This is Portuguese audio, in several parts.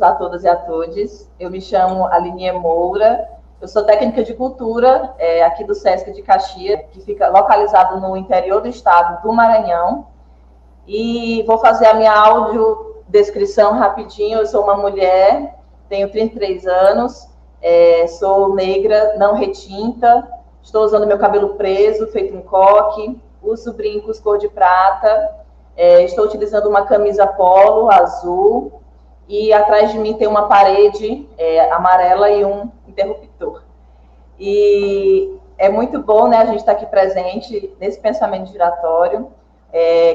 a todas e a todos. Eu me chamo Aline Moura, eu sou técnica de cultura aqui do SESC de Caxias, que fica localizado no interior do estado do Maranhão. E vou fazer a minha audiodescrição rapidinho. Eu sou uma mulher, tenho 33 anos, sou negra, não retinta, estou usando meu cabelo preso, feito um coque, uso brincos cor de prata, estou utilizando uma camisa polo azul e atrás de mim tem uma parede amarela e um interruptor. E é muito bom, né, a gente estar aqui presente nesse pensamento giratório,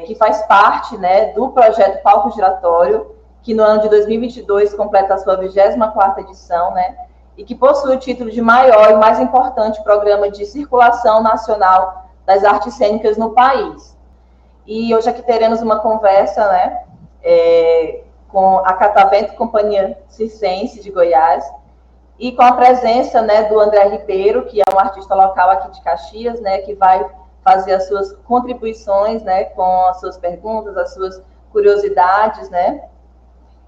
que faz parte, né, do projeto Palco Giratório, que no ano de 2022 completa a sua 24ª edição, né, e que possui o título de maior e mais importante programa de circulação nacional das artes cênicas no país. E hoje aqui teremos uma conversa, né, com a Catavento Companhia Circense de Goiás, e com a presença, né, do André Ribeiro, que é um artista local aqui de Caxias, né, que vai fazer as suas contribuições, né, com as suas perguntas, as suas curiosidades, né.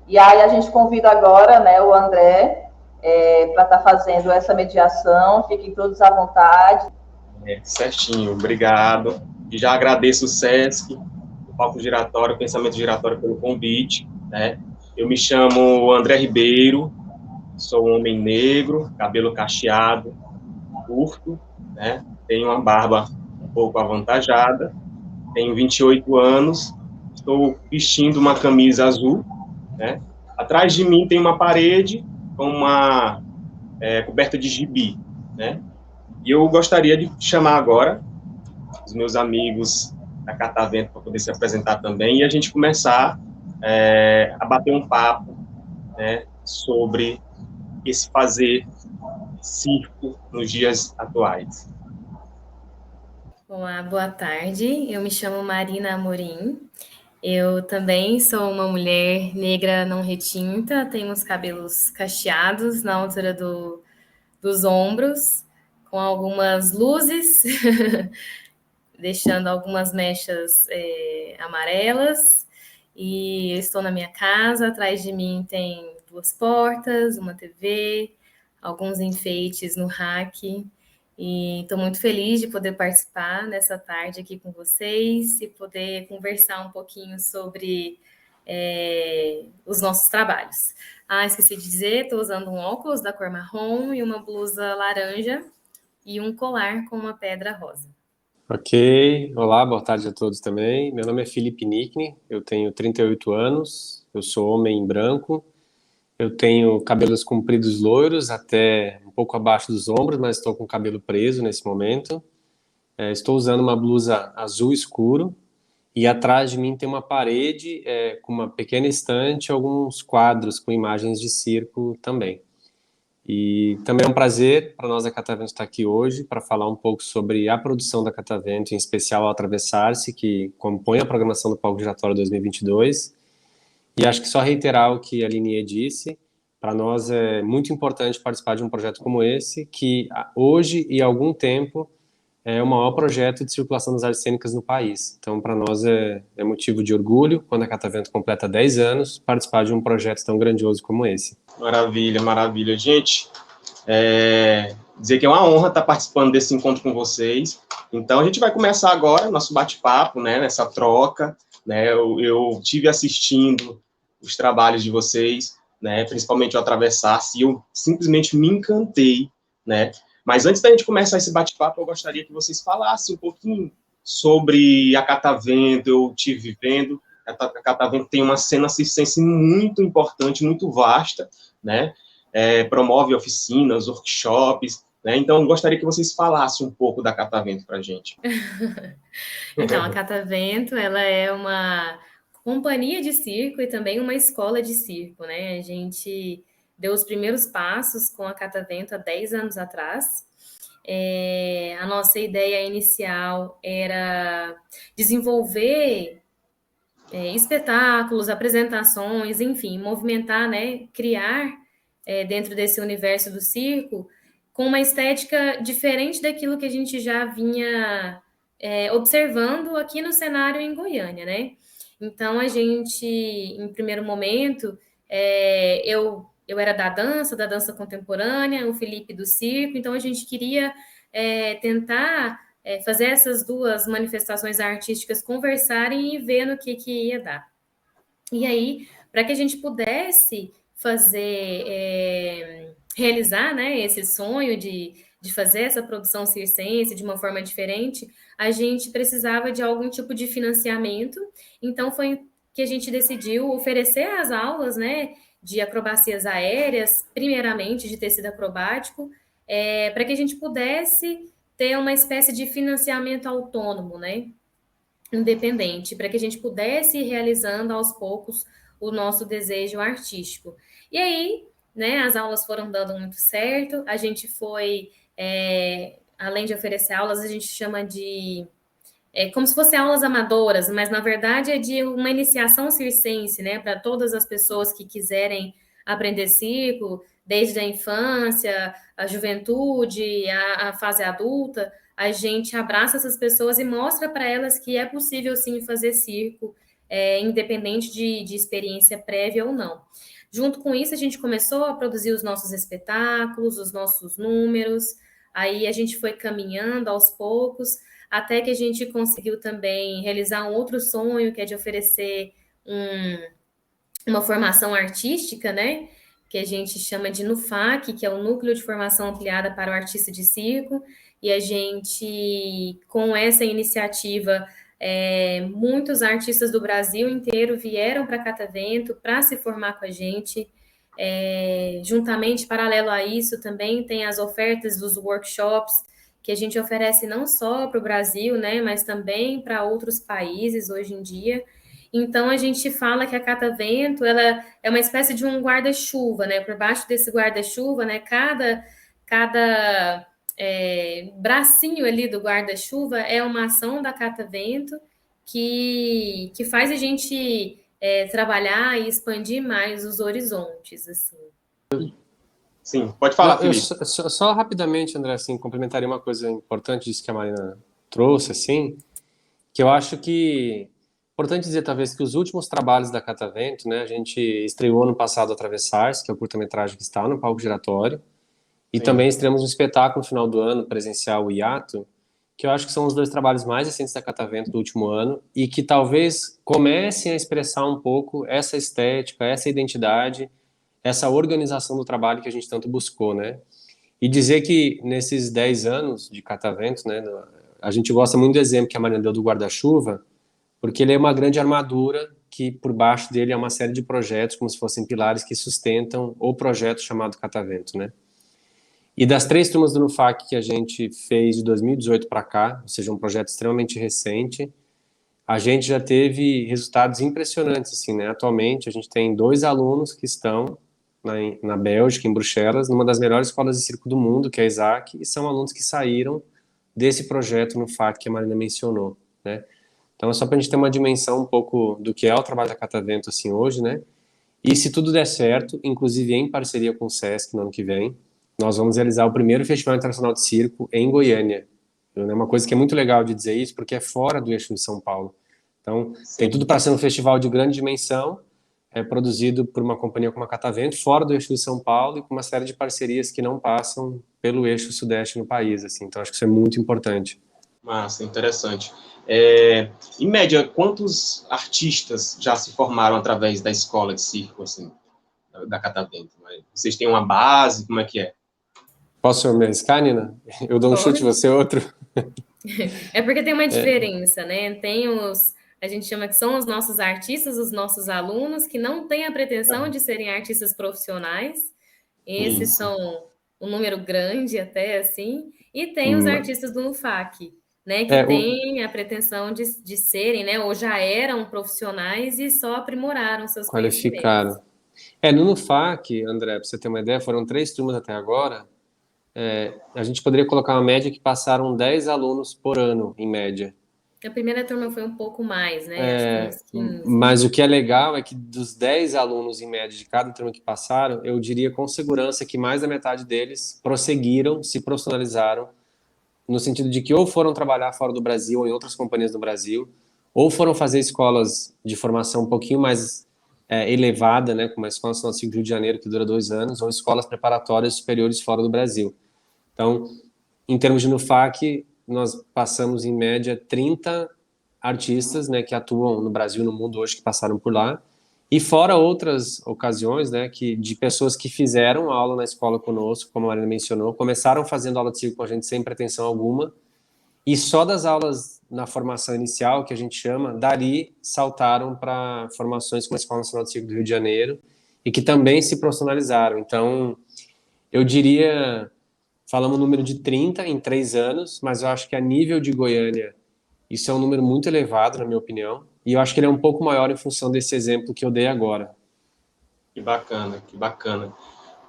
E aí a gente convida agora, né, o André para estar fazendo essa mediação. Fiquem todos à vontade. Certinho, obrigado. E já agradeço o SESC, o Palco Giratório, o Pensamento Giratório pelo convite, né. Eu me chamo André Ribeiro, sou um homem negro, cabelo cacheado, curto, né, tenho uma barba um pouco avantajada, tenho 28 anos, estou vestindo uma camisa azul, né, atrás de mim tem uma parede com uma coberta de gibi, né, e eu gostaria de chamar agora os meus amigos da Catavento para poder se apresentar também e a gente começar a bater um papo, né, sobre esse fazer circo nos dias atuais. Olá, boa tarde. Eu me chamo Marina Amorim. Eu também sou uma mulher negra não retinta, tenho os cabelos cacheados na altura dos ombros, com algumas luzes, deixando algumas mechas amarelas. E eu estou na minha casa, atrás de mim tem 2 portas, uma TV, alguns enfeites no rack. E estou muito feliz de poder participar nessa tarde aqui com vocês e poder conversar um pouquinho sobre os nossos trabalhos. Esqueci de dizer, estou usando um óculos da cor marrom e uma blusa laranja e um colar com uma pedra rosa. Ok, olá, boa tarde a todos também. Meu nome é Felipe Nickney, eu tenho 38 anos, eu sou homem branco, eu tenho cabelos compridos loiros até um pouco abaixo dos ombros, mas estou com o cabelo preso nesse momento. Estou usando uma blusa azul escuro e atrás de mim tem uma parede com uma pequena estante e alguns quadros com imagens de circo também. E também é um prazer para nós da Catavento estar aqui hoje para falar um pouco sobre a produção da Catavento, em especial ao Atravessar-se, que compõe a programação do Palco Giratório 2022. E acho que só reiterar o que a Aline disse, para nós é muito importante participar de um projeto como esse, que hoje e há algum tempo é o maior projeto de circulação das artes cênicas no país. Então, para nós é motivo de orgulho, quando a Catavento completa 10 anos, participar de um projeto tão grandioso como esse. Maravilha, maravilha. Gente, dizer que é uma honra estar participando desse encontro com vocês. Então, a gente vai começar agora nosso bate-papo, né, nessa troca. Né, eu tive assistindo os trabalhos de vocês, né, principalmente o Atravessar-se, e eu simplesmente me encantei, né. Mas antes da gente começar esse bate-papo, eu gostaria que vocês falassem um pouquinho sobre a Catavento. Eu estive vendo, a Catavento tem uma cena circense muito importante, muito vasta, né? Promove oficinas, workshops, né? Então, eu gostaria que vocês falassem um pouco da Catavento para a gente. Então, a Catavento, ela é uma companhia de circo e também uma escola de circo, né? A gente deu os primeiros passos com a Catavento há 10 anos atrás. A nossa ideia inicial era desenvolver espetáculos, apresentações, enfim, movimentar, né? Criar dentro desse universo do circo com uma estética diferente daquilo que a gente já vinha observando aqui no cenário em Goiânia, né? Então, a gente, em primeiro momento, eu era da dança contemporânea, o Felipe do circo, então a gente queria tentar fazer essas duas manifestações artísticas conversarem e ver no que ia dar. E aí, para que a gente pudesse realizar, né, esse sonho de fazer essa produção circense de uma forma diferente, a gente precisava de algum tipo de financiamento, então foi que a gente decidiu oferecer as aulas, né, de acrobacias aéreas, primeiramente de tecido acrobático, para que a gente pudesse ter uma espécie de financiamento autônomo, né, independente, para que a gente pudesse ir realizando aos poucos o nosso desejo artístico. E aí, né, as aulas foram dando muito certo, a gente foi, além de oferecer aulas, a gente chama de como se fossem aulas amadoras, mas na verdade é de uma iniciação circense, né, para todas as pessoas que quiserem aprender circo, desde a infância, a juventude, a fase adulta, a gente abraça essas pessoas e mostra para elas que é possível sim fazer circo, independente de experiência prévia ou não. Junto com isso, a gente começou a produzir os nossos espetáculos, os nossos números, aí a gente foi caminhando aos poucos, até que a gente conseguiu também realizar um outro sonho, que é de oferecer uma formação artística, né? Que a gente chama de NUFAC, que é o Núcleo de Formação Ampliada para o Artista de Circo, e a gente, com essa iniciativa, muitos artistas do Brasil inteiro vieram para Catavento para se formar com a gente. Juntamente, paralelo a isso, também tem as ofertas dos workshops, que a gente oferece não só para o Brasil, né, mas também para outros países hoje em dia. Então, a gente fala que a Catavento, ela é uma espécie de um guarda-chuva, né? Por baixo desse guarda-chuva, né? Cada bracinho ali do guarda-chuva é uma ação da Catavento que faz a gente trabalhar e expandir mais os horizontes, assim. Sim, pode falar, Felipe. Só rapidamente, André, assim, complementaria uma coisa importante disso que a Marina trouxe, assim, que eu acho que importante dizer, talvez, que os últimos trabalhos da Catavento, né, a gente estreou ano passado Atravessar-se, que é o curta-metragem que está no palco giratório, e Sim. também estreamos um espetáculo no final do ano, presencial, o Hiato, que eu acho que são os dois trabalhos mais recentes da Catavento do último ano, e que talvez comecem a expressar um pouco essa estética, essa identidade, essa organização do trabalho que a gente tanto buscou, né? E dizer que nesses 10 anos de Catavento, né, a gente gosta muito do exemplo que a Marina deu do guarda-chuva, porque ele é uma grande armadura que por baixo dele é uma série de projetos, como se fossem pilares que sustentam o projeto chamado Catavento, né? E das 3 turmas do NUFAC que a gente fez de 2018 para cá, ou seja, um projeto extremamente recente, a gente já teve resultados impressionantes, assim, né? Atualmente a gente tem 2 alunos que estão na Bélgica, em Bruxelas, numa das melhores escolas de circo do mundo, que é a Isaac, e são alunos que saíram desse projeto NUFAC que a Marina mencionou, né? Então é só para a gente ter uma dimensão um pouco do que é o trabalho da Catavento assim hoje, né? E se tudo der certo, inclusive em parceria com o SESC no ano que vem, nós vamos realizar o primeiro Festival Internacional de Circo em Goiânia. É uma coisa que é muito legal de dizer isso, porque é fora do eixo de São Paulo. Então, tem tudo para ser um festival de grande dimensão, produzido por uma companhia como a Catavento, fora do eixo de São Paulo e com uma série de parcerias que não passam pelo eixo sudeste no país. Assim. Então, acho que isso é muito importante. Massa, interessante. Em média, quantos artistas já se formaram através da escola de circo, assim, da Catavento? Vocês têm uma base? Como é que é? Posso me arriscar, Nina? Eu dou um chute, você outro. É porque tem uma diferença, né? A gente chama que são os nossos artistas, os nossos alunos, que não têm a pretensão de serem artistas profissionais. Esses são um número grande até, assim. E tem os artistas do NUFAC, né? Que têm a pretensão de serem, né? Ou já eram profissionais e só aprimoraram seus qualificaram. No NUFAC, André, para você ter uma ideia, foram 3 turmas até agora. A gente poderia colocar uma média que passaram 10 alunos por ano, em média. A primeira turma foi um pouco mais, né? Acho que uns 15. Mas o que é legal é que dos 10 alunos, em média, de cada turma que passaram, eu diria com segurança que mais da metade deles prosseguiram, se profissionalizaram, no sentido de que ou foram trabalhar fora do Brasil ou em outras companhias do Brasil, ou foram fazer escolas de formação um pouquinho mais elevada, né, como a Escola Nacional de Circo do Rio de Janeiro, que dura 2 anos, ou escolas preparatórias superiores fora do Brasil. Então, em termos de NUFAC, nós passamos, em média, 30 artistas, né, que atuam no Brasil e no mundo hoje, que passaram por lá, e fora outras ocasiões, né, de pessoas que fizeram aula na escola conosco, como a Marina mencionou, começaram fazendo aula de circo com a gente sem pretensão alguma, e só das aulas na formação inicial, que a gente chama, dali saltaram para formações como a Escola Nacional de Circo do Rio de Janeiro, e que também se profissionalizaram. Então, eu diria, falamos um número de 30 em 3 anos, mas eu acho que a nível de Goiânia, isso é um número muito elevado, na minha opinião, e eu acho que ele é um pouco maior em função desse exemplo que eu dei agora. Que bacana, que bacana.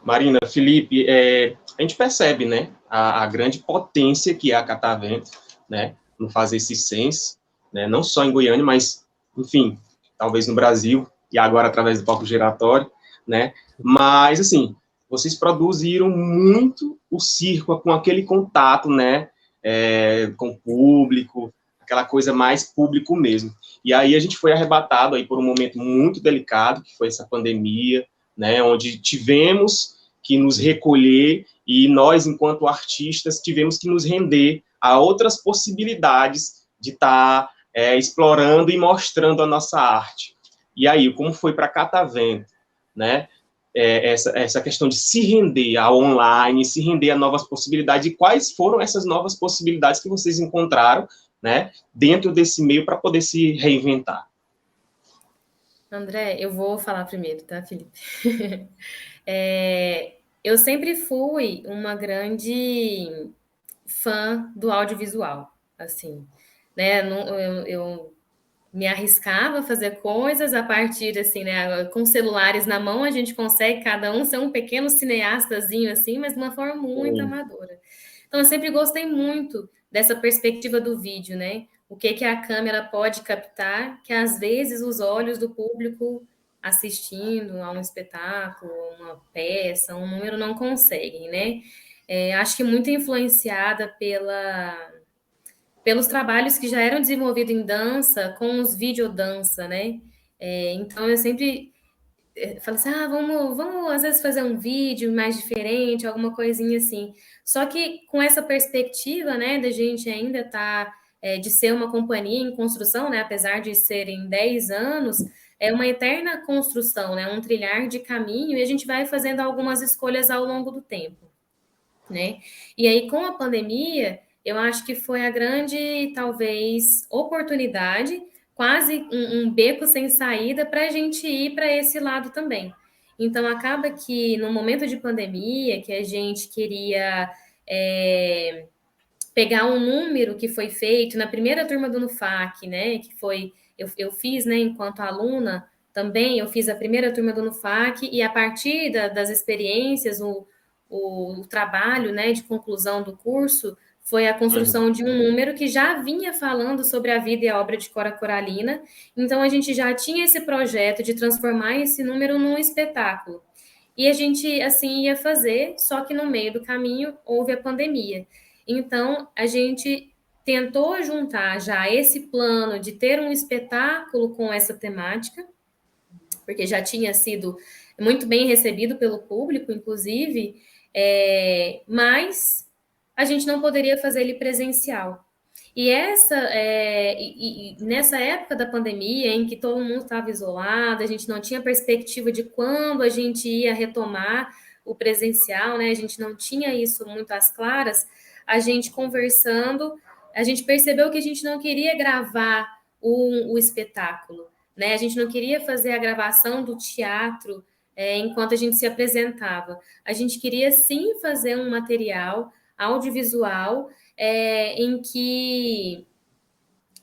Marina, Felipe, a gente percebe, né, a grande potência que é a Catavento, né, no fazer esse senso, né, não só em Goiânia, mas, enfim, talvez no Brasil, e agora através do palco giratório, né, mas, assim, vocês produziram muito o circo com aquele contato, né, com o público, aquela coisa mais público mesmo. E aí a gente foi arrebatado aí por um momento muito delicado, que foi essa pandemia, né, onde tivemos que nos recolher e nós, enquanto artistas, tivemos que nos render a outras possibilidades de estar explorando e mostrando a nossa arte. E aí, como foi para Catavento, né, essa questão de se render ao online, se render a novas possibilidades, e quais foram essas novas possibilidades que vocês encontraram, né, dentro desse meio para poder se reinventar? André, eu vou falar primeiro, tá, Felipe? Eu sempre fui uma grande fã do audiovisual, assim, né? Eu me arriscava a fazer coisas a partir, assim, né? Com celulares na mão, a gente consegue cada um ser um pequeno cineastazinho, assim, mas de uma forma muito amadora. Então, eu sempre gostei muito dessa perspectiva do vídeo, né? O que a câmera pode captar, que às vezes os olhos do público assistindo a um espetáculo, uma peça, um número não conseguem, né? Acho que muito influenciada pelos trabalhos que já eram desenvolvidos em dança com os videodança, né? Então eu sempre falo assim, vamos às vezes fazer um vídeo mais diferente, alguma coisinha assim. Só que com essa perspectiva, né, da gente ainda de ser uma companhia em construção, né, apesar de serem 10 anos, é uma eterna construção, né, um trilhar de caminho, e a gente vai fazendo algumas escolhas ao longo do tempo, né? E aí, com a pandemia, eu acho que foi a grande, talvez, oportunidade, quase um beco sem saída para a gente ir para esse lado também. Então, acaba que no momento de pandemia, que a gente queria pegar um número que foi feito na primeira turma do NUFAC, né? Que foi, eu fiz, né, enquanto aluna, também eu fiz a primeira turma do NUFAC, e a partir das experiências, o trabalho, né, de conclusão do curso foi a construção de um número que já vinha falando sobre a vida e a obra de Cora Coralina. Então, a gente já tinha esse projeto de transformar esse número num espetáculo. E a gente, assim, ia fazer, só que no meio do caminho houve a pandemia. Então, a gente tentou juntar já esse plano de ter um espetáculo com essa temática, porque já tinha sido muito bem recebido pelo público, inclusive, mas a gente não poderia fazer ele presencial. E nessa época da pandemia, em que todo mundo estava isolado, a gente não tinha perspectiva de quando a gente ia retomar o presencial, né? A gente não tinha isso muito às claras. A gente conversando, a gente percebeu que a gente não queria gravar o espetáculo, né? A gente não queria fazer a gravação do teatro enquanto a gente se apresentava. A gente queria sim fazer um material audiovisual em que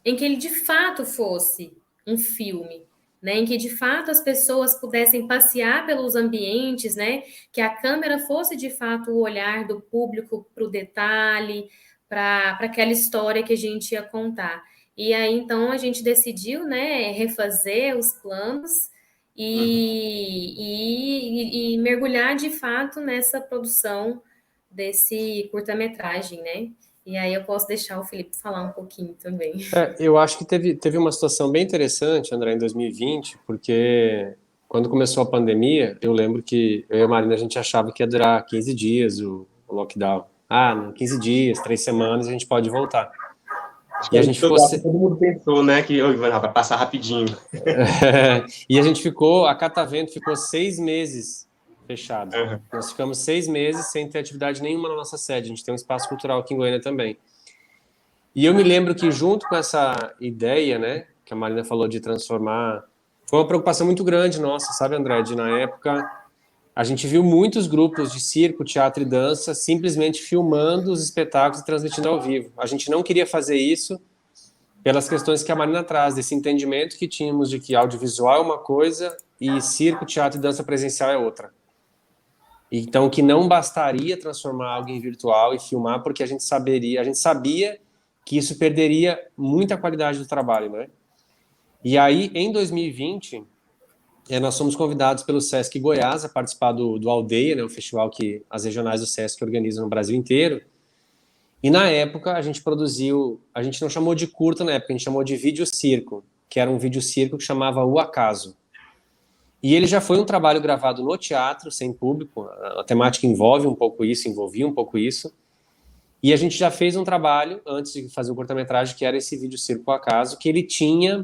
ele de fato fosse um filme, né? Em que de fato as pessoas pudessem passear pelos ambientes, né? Que a câmera fosse de fato o olhar do público para o detalhe, para aquela história que a gente ia contar. E aí então a gente decidiu, né, refazer os planos e mergulhar de fato nessa produção desse curta-metragem, né? E aí eu posso deixar o Felipe falar um pouquinho também. Eu acho que teve uma situação bem interessante, André, em 2020, porque quando começou a pandemia, eu lembro que eu e a Marina, a gente achava que ia durar 15 dias o lockdown. Ah, não, 15 dias, 3 semanas, a gente pode voltar. Acho E que a gente ficou, todo mundo pensou, né, que vai passar rapidinho. e a gente ficou, a Catavento ficou 6 meses fechado. Uhum. Nós ficamos 6 meses sem ter atividade nenhuma na nossa sede. A gente tem um espaço cultural aqui em Goiânia também. E eu me lembro que junto com essa ideia, né, que a Marina falou de transformar, foi uma preocupação muito grande nossa, sabe, André? De, na época, a gente viu muitos grupos de circo, teatro e dança simplesmente filmando os espetáculos e transmitindo ao vivo. A gente não queria fazer isso pelas questões que a Marina traz, desse entendimento que tínhamos de que audiovisual é uma coisa e circo, teatro e dança presencial é outra. Então, que não bastaria transformar algo em virtual e filmar, porque a gente sabia que isso perderia muita qualidade do trabalho, né? E aí, em 2020, nós fomos convidados pelo Sesc Goiás a participar do Aldeia, né, o festival que as regionais do Sesc organizam no Brasil inteiro. E na época a gente produziu, a gente não chamou de curta na época, a gente chamou de vídeo circo, que era um vídeo circo que chamava O Acaso. E ele já foi um trabalho gravado no teatro, sem público, a temática envolvia um pouco isso, e a gente já fez um trabalho, antes de fazer o curta-metragem, que era esse vídeo circo O Acaso, que ele tinha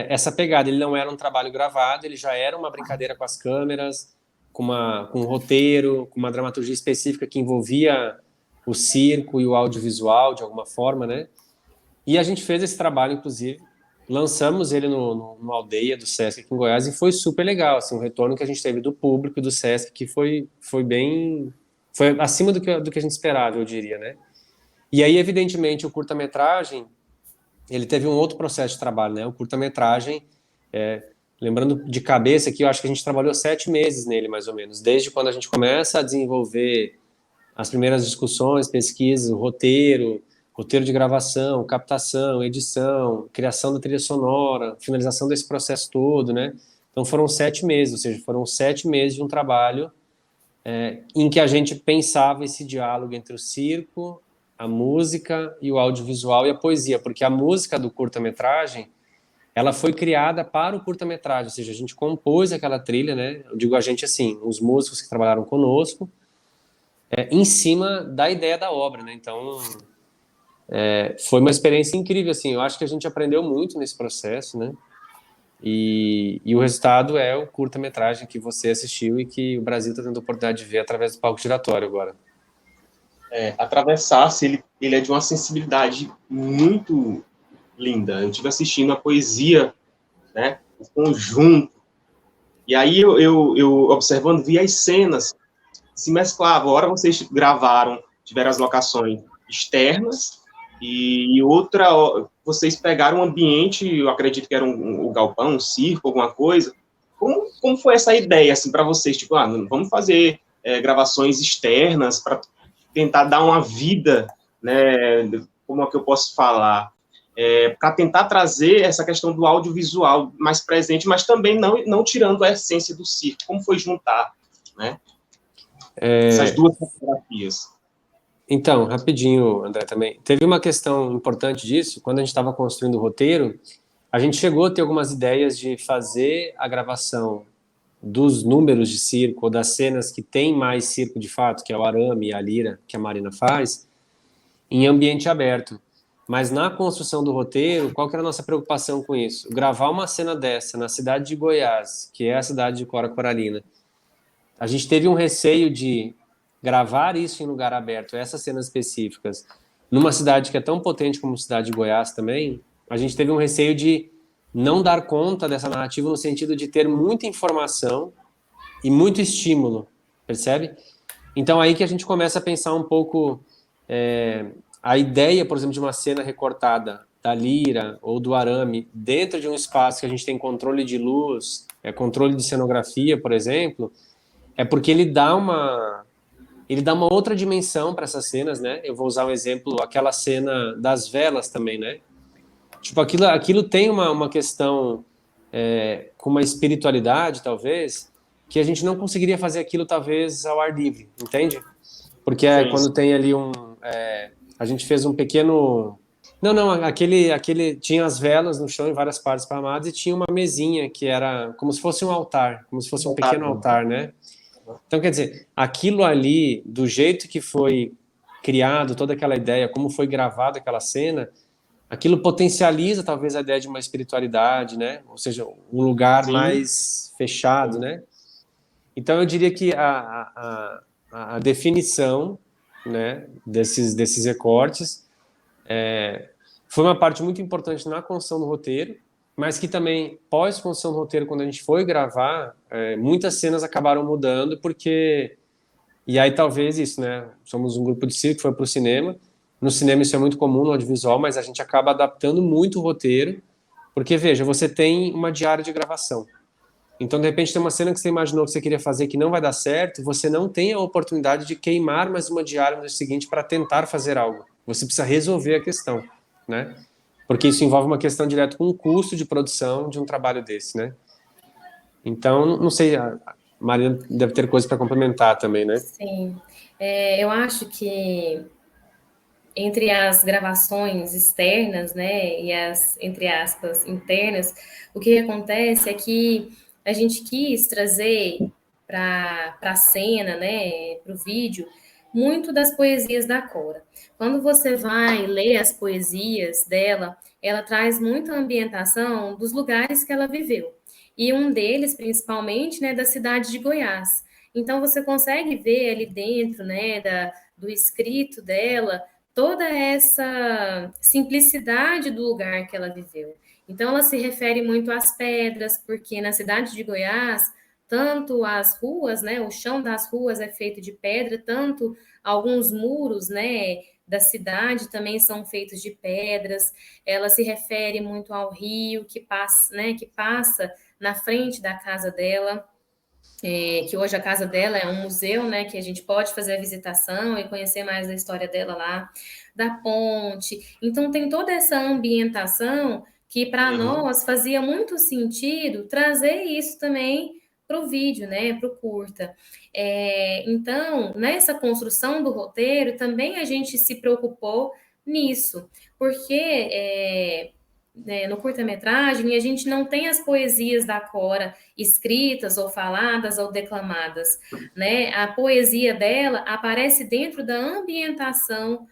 essa pegada, ele não era um trabalho gravado, ele já era uma brincadeira com as câmeras, com um roteiro, com uma dramaturgia específica que envolvia o circo e o audiovisual, de alguma forma, né? E a gente fez esse trabalho, inclusive, lançamos ele no Aldeia do Sesc aqui em Goiás e foi super legal, assim, um retorno que a gente teve do público e do Sesc que foi acima do que a gente esperava, eu diria, né? E aí, evidentemente, o curta-metragem, ele teve um outro processo de trabalho, né? O curta-metragem, lembrando de cabeça aqui, eu acho que a gente trabalhou 7 meses nele, mais ou menos, desde quando a gente começa a desenvolver as primeiras discussões, pesquisas, o roteiro de gravação, captação, edição, criação da trilha sonora, finalização desse processo todo, né? Então foram 7 meses, ou seja, foram 7 meses de um trabalho em que a gente pensava esse diálogo entre o circo, a música e o audiovisual e a poesia, porque a música do curta-metragem, ela foi criada para o curta-metragem, ou seja, a gente compôs aquela trilha, né? Eu digo a gente assim, os músicos que trabalharam conosco, em cima da ideia da obra, né? Então, foi uma experiência incrível, assim, eu acho que a gente aprendeu muito nesse processo, né? E o resultado é o curta-metragem que você assistiu e que o Brasil está tendo a oportunidade de ver através do palco giratório agora. Atravessar-se, ele é de uma sensibilidade muito linda. Eu estive assistindo a poesia, né, o conjunto, e aí eu observando, vi as cenas se mesclavam. Ora vocês gravaram, tiveram as locações externas, e outra, vocês pegaram um ambiente, eu acredito que era um galpão, um circo, alguma coisa. Como foi essa ideia, assim, para vocês? Tipo, vamos fazer gravações externas para tentar dar uma vida, né, como é que eu posso falar, para tentar trazer essa questão do audiovisual mais presente, mas também não tirando a essência do circo. Como foi juntar, né, essas duas fotografias? Então, rapidinho, André, também. Teve uma questão importante disso, quando a gente estava construindo o roteiro, a gente chegou a ter algumas ideias de fazer a gravação dos números de circo, ou das cenas que tem mais circo de fato, que é o arame e a lira que a Marina faz, em ambiente aberto. Mas na construção do roteiro, qual que era a nossa preocupação com isso? Gravar uma cena dessa na cidade de Goiás, que é a cidade de Cora Coralina. A gente teve um receio de gravar isso em lugar aberto, essas cenas específicas, numa cidade que é tão potente como a cidade de Goiás também, a gente teve um receio de não dar conta dessa narrativa no sentido de ter muita informação e muito estímulo, percebe? Então aí que a gente começa a pensar um pouco a ideia, por exemplo, de uma cena recortada da lira ou do arame dentro de um espaço que a gente tem controle de luz, controle de cenografia, por exemplo, é porque ele dá uma outra dimensão para essas cenas, né? Eu vou usar um exemplo, aquela cena das velas também, né? Tipo, aquilo tem uma questão com uma espiritualidade, talvez, que a gente não conseguiria fazer aquilo, talvez, ao ar livre, entende? Porque quando tem ali a gente fez um pequeno Não, aquele tinha as velas no chão em várias partes espalhadas e tinha uma mesinha que era como se fosse um altar, como se fosse um pequeno altar, né? Então, quer dizer, aquilo ali, do jeito que foi criado, toda aquela ideia, como foi gravada aquela cena, aquilo potencializa talvez a ideia de uma espiritualidade, né? Ou seja, um lugar Sim, mais fechado, né? Então, eu diria que a definição, né, desses recortes foi uma parte muito importante na construção do roteiro, mas que também, pós-construção do roteiro, quando a gente foi gravar, muitas cenas acabaram mudando, porque... E aí talvez isso, né? Somos um grupo de circo que foi para o cinema. No cinema isso é muito comum, no audiovisual, mas a gente acaba adaptando muito o roteiro, porque, veja, você tem uma diária de gravação. Então, de repente, tem uma cena que você imaginou que você queria fazer que não vai dar certo, você não tem a oportunidade de queimar mais uma diária no dia seguinte para tentar fazer algo. Você precisa resolver a questão, né? Porque isso envolve uma questão direta com o custo de produção de um trabalho desse, né? Então, não sei, a Marina deve ter coisa para complementar também, né? Sim. Eu acho que entre as gravações externas, né, e as, entre aspas, internas, o que acontece é que a gente quis trazer para a cena, né, para o vídeo, muito das poesias da Cora. Quando você vai ler as poesias dela, ela traz muita ambientação dos lugares que ela viveu. E um deles, principalmente, né, da cidade de Goiás. Então, você consegue ver ali dentro, né, do escrito dela, toda essa simplicidade do lugar que ela viveu. Então, ela se refere muito às pedras, porque na cidade de Goiás, tanto as ruas, né, o chão das ruas é feito de pedra, tanto alguns muros, né, da cidade também são feitos de pedras. Ela se refere muito ao rio que passa na frente da casa dela, que hoje a casa dela é um museu, né, que a gente pode fazer a visitação e conhecer mais da história dela lá, da ponte. Então tem toda essa ambientação que para uhum, nós fazia muito sentido trazer isso também para o vídeo, né, para o curta. Então, nessa construção do roteiro, também a gente se preocupou nisso, porque no curta-metragem a gente não tem as poesias da Cora escritas ou faladas ou declamadas, né? A poesia dela aparece dentro da ambientação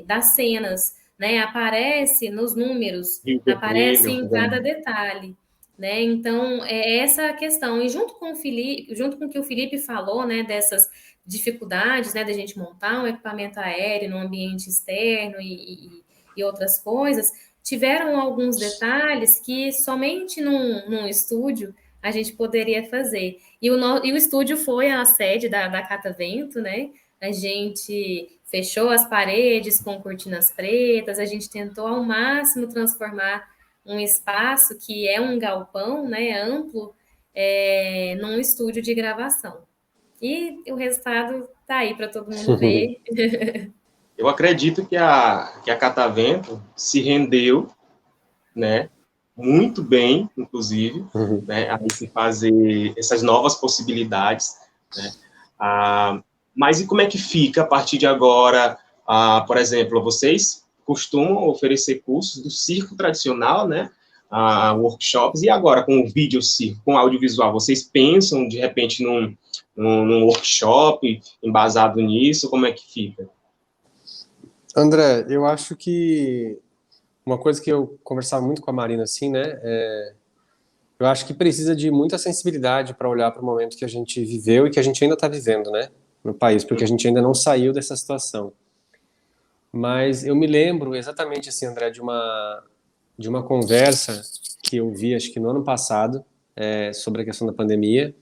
das cenas, né? Aparece nos números, Rio aparece Vermelho, em cada detalhe. Né? Então, é essa a questão. E junto com o Felipe, junto com o que o Felipe falou, né, dessas dificuldades, né, da gente montar um equipamento aéreo no ambiente externo e outras coisas, tiveram alguns detalhes que somente num estúdio a gente poderia fazer. E o estúdio foi a sede da Catavento, né? A gente fechou as paredes com cortinas pretas, a gente tentou ao máximo transformar um espaço que é um galpão, né, amplo, num estúdio de gravação. E o resultado tá aí para todo mundo ver. eu acredito que a Catavento se rendeu, né, muito bem, inclusive, Uhum. né, a se fazer essas novas possibilidades, né, mas e como é que fica a partir de agora, por exemplo, vocês costumam oferecer cursos do circo tradicional, né, workshops, e agora com o vídeo circo, com o audiovisual, vocês pensam, de repente, num workshop embasado nisso, como é que fica? André, eu acho que uma coisa que eu conversava muito com a Marina, assim, né? Eu acho que precisa de muita sensibilidade para olhar para o momento que a gente viveu e que a gente ainda está vivendo, né? No país, porque a gente ainda não saiu dessa situação. Mas eu me lembro exatamente, assim, André, de uma conversa que eu vi, acho que no ano passado, sobre a questão da pandemia,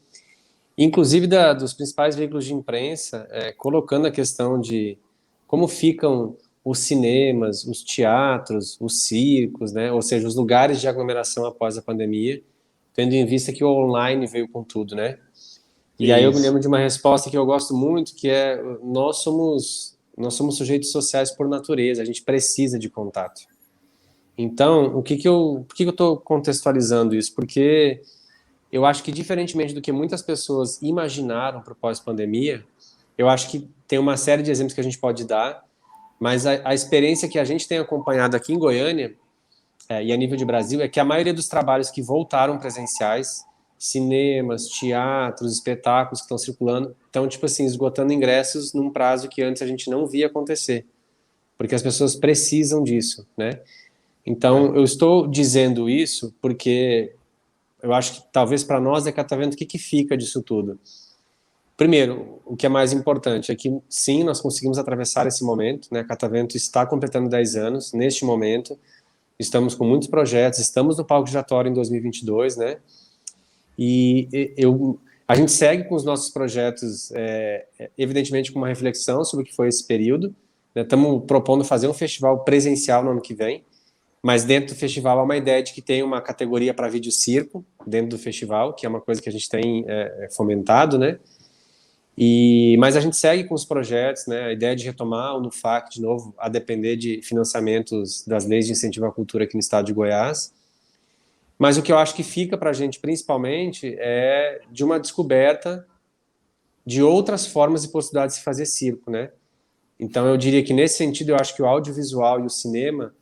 inclusive dos principais veículos de imprensa, colocando a questão de como ficam os cinemas, os teatros, os circos, né? Ou seja, os lugares de aglomeração após a pandemia, tendo em vista que o online veio com tudo, né? E aí eu me Isso. lembro de uma resposta que eu gosto muito, que é nós somos sujeitos sociais por natureza, a gente precisa de contato. Então, por que eu estou contextualizando isso? Porque eu acho que, diferentemente do que muitas pessoas imaginaram para o pós-pandemia, eu acho que tem uma série de exemplos que a gente pode dar, Mas a experiência que a gente tem acompanhado aqui em Goiânia, e a nível de Brasil, é que a maioria dos trabalhos que voltaram presenciais, cinemas, teatros, espetáculos que estão circulando, estão, tipo assim, esgotando ingressos num prazo que antes a gente não via acontecer, porque as pessoas precisam disso, né? Então, eu estou dizendo isso porque eu acho que talvez para nós da Catavento, o que fica disso tudo? Primeiro, o que é mais importante é que, sim, nós conseguimos atravessar esse momento, né? A Catavento está completando 10 anos neste momento, estamos com muitos projetos, estamos no palco giratório em 2022, né? A gente segue com os nossos projetos, evidentemente com uma reflexão sobre o que foi esse período, né? Estamos propondo fazer um festival presencial no ano que vem, mas dentro do festival há uma ideia de que tem uma categoria para vídeo circo dentro do festival, que é uma coisa que a gente tem fomentado, né? Mas a gente segue com os projetos, né? A ideia de retomar o NUFAC de novo, a depender de financiamentos das leis de incentivo à cultura aqui no estado de Goiás. Mas o que eu acho que fica para a gente, principalmente, é de uma descoberta de outras formas e possibilidades de se fazer circo, né? Então, eu diria que, nesse sentido, eu acho que o audiovisual e o cinema,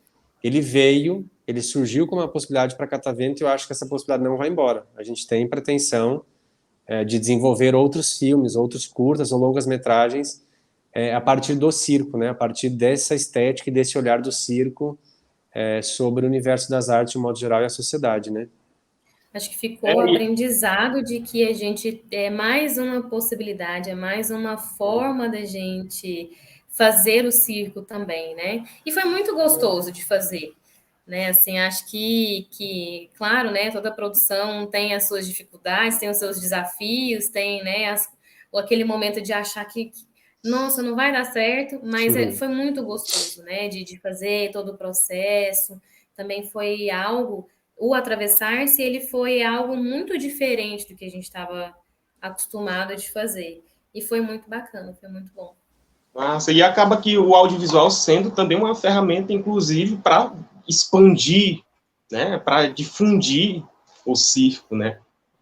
ele surgiu como uma possibilidade para Catavento e eu acho que essa possibilidade não vai embora. A gente tem pretensão de desenvolver outros filmes, outros curtas ou longas-metragens a partir do circo, né? A partir dessa estética e desse olhar do circo sobre o universo das artes de modo geral e a sociedade, né? Acho que ficou o aprendizado de que a gente é mais uma possibilidade, é mais uma forma da gente fazer o circo também, né? E foi muito gostoso de fazer, né? Assim, acho que claro, né? Toda produção tem as suas dificuldades, tem os seus desafios, tem, né? Aquele momento de achar que nossa, não vai dar certo, mas foi muito gostoso, né? De fazer todo o processo. Também foi algo, o Atravessar-se, ele foi algo muito diferente do que a gente estava acostumado de fazer. E foi muito bacana, foi muito bom. Nossa, e acaba que o audiovisual sendo também uma ferramenta, inclusive, para expandir, né, para difundir o circo, né?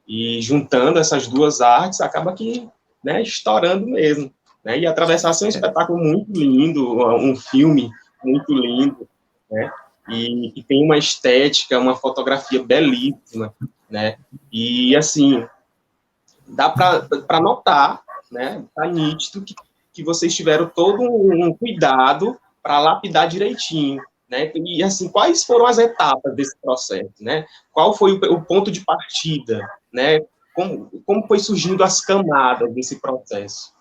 E juntando essas duas artes, acaba que, né, estourando mesmo. Né? E Atravessar-se é um espetáculo muito lindo, um filme muito lindo, né? E que tem uma estética, uma fotografia belíssima, né? E, assim, dá para notar, né? Tá nítido que vocês tiveram todo um cuidado para lapidar direitinho, né? E, assim, quais foram as etapas desse processo, né? Qual foi o ponto de partida, né? Como foi surgindo as camadas desse processo?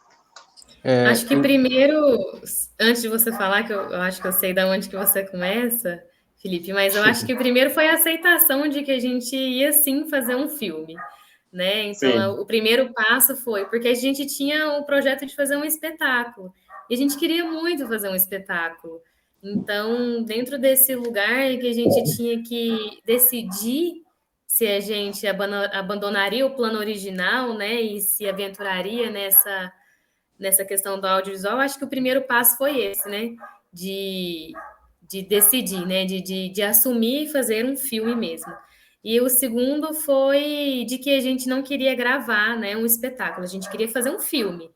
Acho que primeiro, antes de você falar, que eu acho que eu sei de onde que você começa, Felipe, mas eu acho que o primeiro foi a aceitação de que a gente ia sim fazer um filme, né? Então, o primeiro passo foi porque a gente tinha o projeto de fazer um espetáculo e a gente queria muito fazer um espetáculo. Então, dentro desse lugar que a gente tinha que decidir se a gente abandonaria o plano original, né, e se aventuraria nessa questão do audiovisual, acho que o primeiro passo foi esse, né? De decidir, né? De assumir e fazer um filme mesmo. E o segundo foi de que a gente não queria gravar, né, um espetáculo, a gente queria fazer um filme.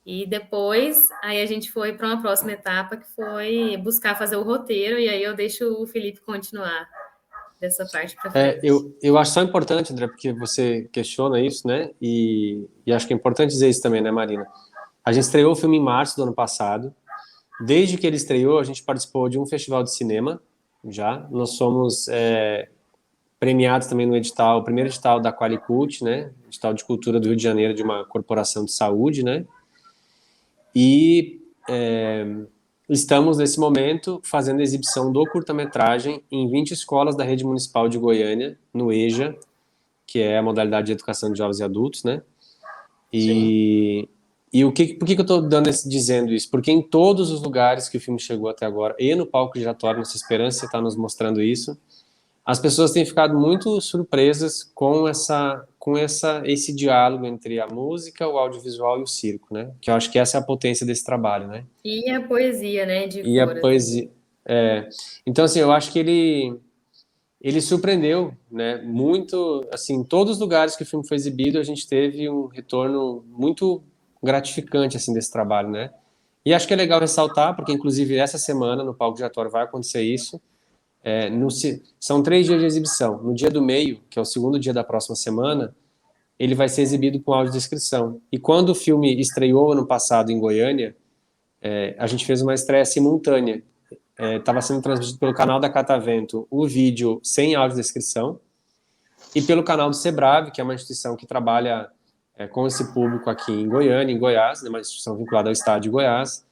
E depois, aí a gente foi para uma próxima etapa, que foi buscar fazer o roteiro, e aí eu deixo o Felipe continuar dessa parte para frente. Eu acho só importante, André, porque você questiona isso, né? E acho que é importante dizer isso também, né, Marina? A gente estreou o filme em março do ano passado. Desde que ele estreou, a gente participou de um festival de cinema, já. Nós somos premiados também no edital, o primeiro edital da Qualicult, né? Edital de Cultura do Rio de Janeiro, de uma corporação de saúde, né? E estamos, nesse momento, fazendo exibição do curta-metragem em 20 escolas da rede municipal de Goiânia, no EJA, que é a modalidade de educação de jovens e adultos, né? Por que eu estou dizendo isso? Porque em todos os lugares que o filme chegou até agora, e no palco giratório, Nossa Esperança está nos mostrando isso, as pessoas têm ficado muito surpresas com esse diálogo entre a música, o audiovisual e o circo, né? Que eu acho que essa é a potência desse trabalho, né? E a poesia, né? E a poesia. Então, assim, eu acho que ele surpreendeu, né? Muito, assim, em todos os lugares que o filme foi exibido, a gente teve um retorno muito gratificante, assim, desse trabalho, né? E acho que é legal ressaltar, porque inclusive essa semana no palco giratório vai acontecer isso. São 3 dias de exibição. No dia do meio, que é o segundo dia da próxima semana, ele vai ser exibido com audiodescrição. E quando o filme estreou ano passado em Goiânia, a gente fez uma estreia simultânea. Estava sendo transmitido pelo canal da Catavento o vídeo sem audiodescrição e pelo canal do Sebrave, que é uma instituição que trabalha com esse público aqui em Goiânia, em Goiás, né, uma instituição vinculada ao estado de Goiás.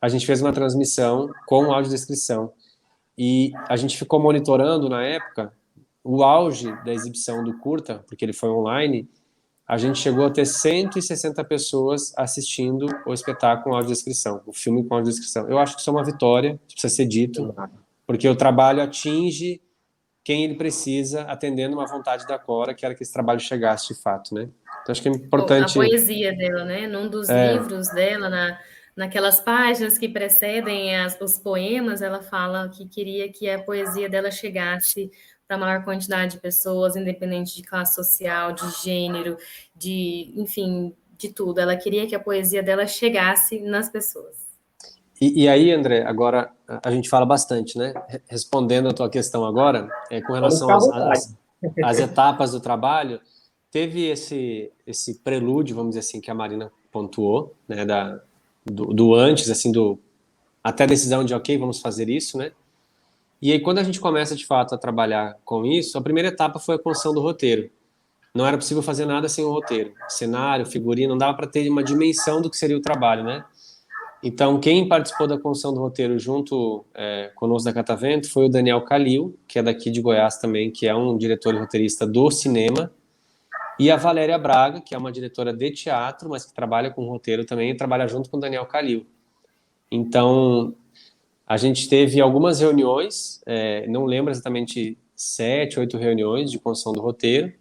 A gente fez uma transmissão com audiodescrição. E a gente ficou monitorando, na época, o auge da exibição do curta, porque ele foi online. A gente chegou a ter 160 pessoas assistindo o espetáculo com audiodescrição, o filme com audiodescrição. Eu acho que isso é uma vitória, precisa ser dito, porque o trabalho atinge quem ele precisa, atendendo uma vontade da Cora, que era que esse trabalho chegasse de fato, né? Então, acho que é A importante... poesia dela, né? Num dos livros dela, naquelas páginas que precedem os poemas, ela fala que queria que a poesia dela chegasse para a maior quantidade de pessoas, independente de classe social, de gênero, enfim, de tudo. Ela queria que a poesia dela chegasse nas pessoas. E aí, André, agora a gente fala bastante, né? Respondendo a tua questão agora, com relação às etapas do trabalho, teve esse prelúdio, vamos dizer assim, que a Marina pontuou, né? Do antes, assim, até a decisão de, ok, vamos fazer isso, né? E aí, quando a gente começa, de fato, a trabalhar com isso, a primeira etapa foi a construção do roteiro. Não era possível fazer nada sem o roteiro. Cenário, figurino, não dava para ter uma dimensão do que seria o trabalho, né? Então, quem participou da construção do roteiro junto conosco da Catavento foi o Daniel Calil, que é daqui de Goiás também, que é um diretor e roteirista do cinema, e a Valéria Braga, que é uma diretora de teatro, mas que trabalha com roteiro também, e trabalha junto com o Daniel Calil. Então, a gente teve algumas reuniões, não lembro exatamente 7, 8 reuniões de construção do roteiro.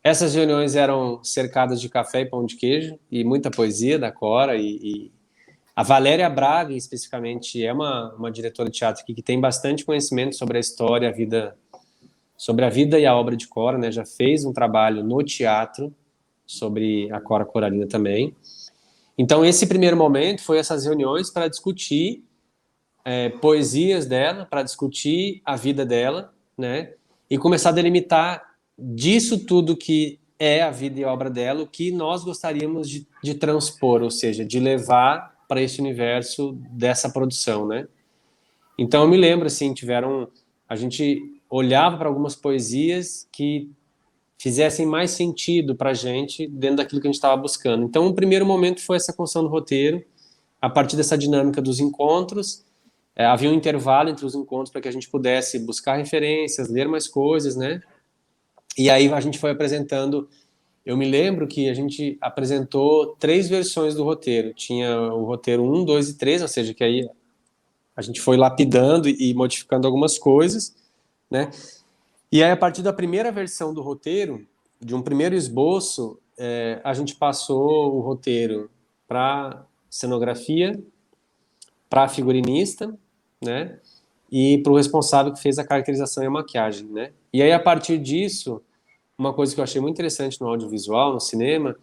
Essas reuniões eram cercadas de café e pão de queijo, e muita poesia da Cora, e a Valéria Braga, especificamente, é uma diretora de teatro aqui que tem bastante conhecimento sobre a história, sobre a vida e a obra de Cora, né? Já fez um trabalho no teatro sobre a Cora Coralina também. Então, esse primeiro momento foi essas reuniões para discutir poesias dela, para discutir a vida dela, né? E começar a delimitar disso tudo que é a vida e a obra dela, o que nós gostaríamos de transpor, ou seja, de levar para esse universo dessa produção, né? Então eu me lembro assim, a gente olhava para algumas poesias que fizessem mais sentido para a gente dentro daquilo que a gente estava buscando. Então o primeiro momento foi essa construção do roteiro, a partir dessa dinâmica dos encontros. Havia um intervalo entre os encontros para que a gente pudesse buscar referências, ler mais coisas, né? E aí a gente foi apresentando. Eu me lembro que a gente apresentou 3 versões do roteiro. Tinha o roteiro 1, 2 e 3, ou seja, que aí a gente foi lapidando e modificando algumas coisas, né? E aí, a partir da primeira versão do roteiro, de um primeiro esboço, a gente passou o roteiro para cenografia, para figurinista, né? E para o responsável que fez a caracterização e a maquiagem, né? E aí, a partir disso, uma coisa que eu achei muito interessante no audiovisual, no cinema,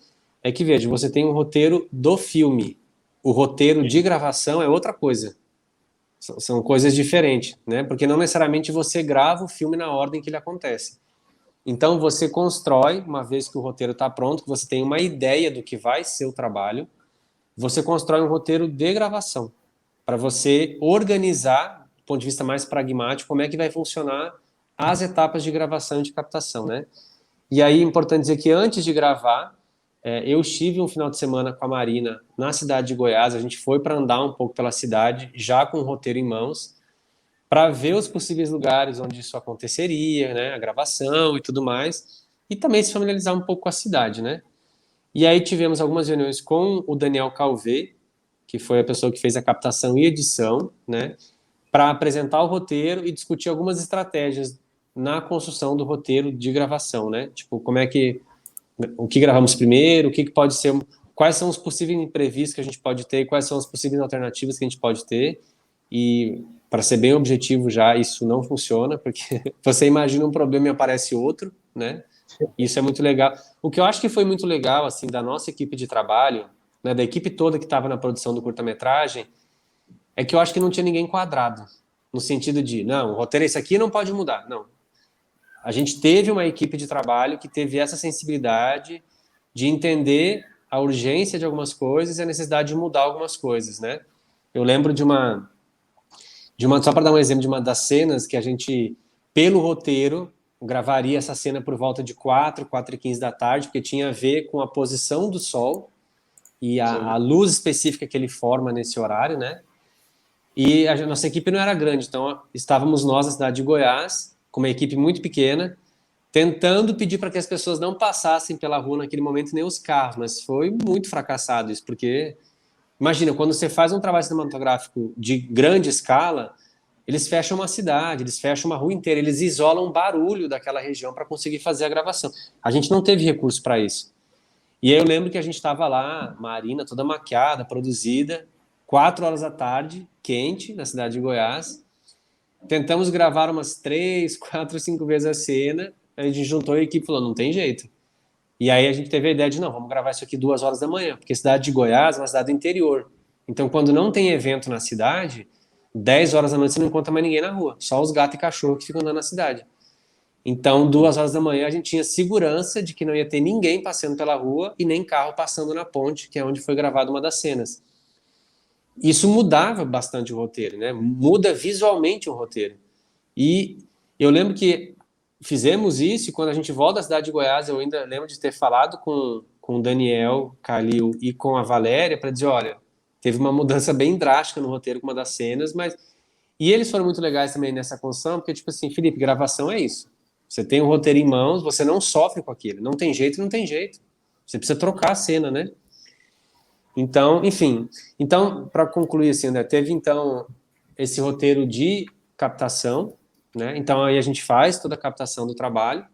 é que, veja, você tem um roteiro do filme. O roteiro de gravação é outra coisa. São coisas diferentes, né? Porque não necessariamente você grava o filme na ordem que ele acontece. Então, você constrói, uma vez que o roteiro está pronto, que você tem uma ideia do que vai ser o trabalho, você constrói um roteiro de gravação, para você organizar, do ponto de vista mais pragmático, como é que vai funcionar as etapas de gravação e de captação, né? E aí é importante dizer que antes de gravar, eu estive um final de semana com a Marina na cidade de Goiás. A gente foi para andar um pouco pela cidade, já com o roteiro em mãos, para ver os possíveis lugares onde isso aconteceria, né, a gravação e tudo mais, e também se familiarizar um pouco com a cidade, né? E aí tivemos algumas reuniões com o Daniel Calvé, que foi a pessoa que fez a captação e edição, né, para apresentar o roteiro e discutir algumas estratégias na construção do roteiro de gravação, né? Tipo, o que gravamos primeiro, o que pode ser, quais são os possíveis imprevistos que a gente pode ter, quais são as possíveis alternativas que a gente pode ter. E, para ser bem objetivo já, isso não funciona, porque você imagina um problema e aparece outro, né? Isso é muito legal. O que eu acho que foi muito legal, assim, da nossa equipe de trabalho, né, da equipe toda que estava na produção do curta-metragem, é que eu acho que não tinha ninguém quadrado, no sentido de, não, o roteiro é esse aqui, não pode mudar. Não. A gente teve uma equipe de trabalho que teve essa sensibilidade de entender a urgência de algumas coisas e a necessidade de mudar algumas coisas, né? Eu lembro só para dar um exemplo de uma das cenas que a gente, pelo roteiro, gravaria essa cena por volta de 4h15 da tarde, porque tinha a ver com a posição do sol e a luz específica que ele forma nesse horário, né? E a nossa equipe não era grande, então estávamos nós na cidade de Goiás, com uma equipe muito pequena, tentando pedir para que as pessoas não passassem pela rua naquele momento, nem os carros, mas foi muito fracassado isso, porque, imagina, quando você faz um trabalho cinematográfico de grande escala, eles fecham uma cidade, eles fecham uma rua inteira, eles isolam o barulho daquela região para conseguir fazer a gravação. A gente não teve recurso para isso. E aí eu lembro que a gente estava lá, Marina, toda maquiada, produzida, 4 horas da tarde, quente, na cidade de Goiás. Tentamos gravar umas 3, 4, 5 vezes a cena, a gente juntou a equipe e falou, não tem jeito. E aí a gente teve a ideia de, não, vamos gravar isso aqui 2 horas da manhã, porque a cidade de Goiás é uma cidade do interior. Então, quando não tem evento na cidade, 10 horas da noite você não encontra mais ninguém na rua, só os gatos e cachorro que ficam andando na cidade. Então, 2 horas da manhã a gente tinha segurança de que não ia ter ninguém passando pela rua e nem carro passando na ponte, que é onde foi gravada uma das cenas. Isso mudava bastante o roteiro, né? Muda visualmente o roteiro. E eu lembro que fizemos isso e quando a gente volta da cidade de Goiás, eu ainda lembro de ter falado com o Daniel, Calil e com a Valéria para dizer, olha, teve uma mudança bem drástica no roteiro com uma das cenas, mas... E eles foram muito legais também nessa construção, porque, tipo assim, Felipe, gravação é isso. Você tem um roteiro em mãos, você não sofre com aquilo. Não tem jeito, não tem jeito. Você precisa trocar a cena, né? Então, enfim. Então, para concluir, assim, né, teve, então, esse roteiro de captação, né? Então, aí a gente faz toda a captação do trabalho.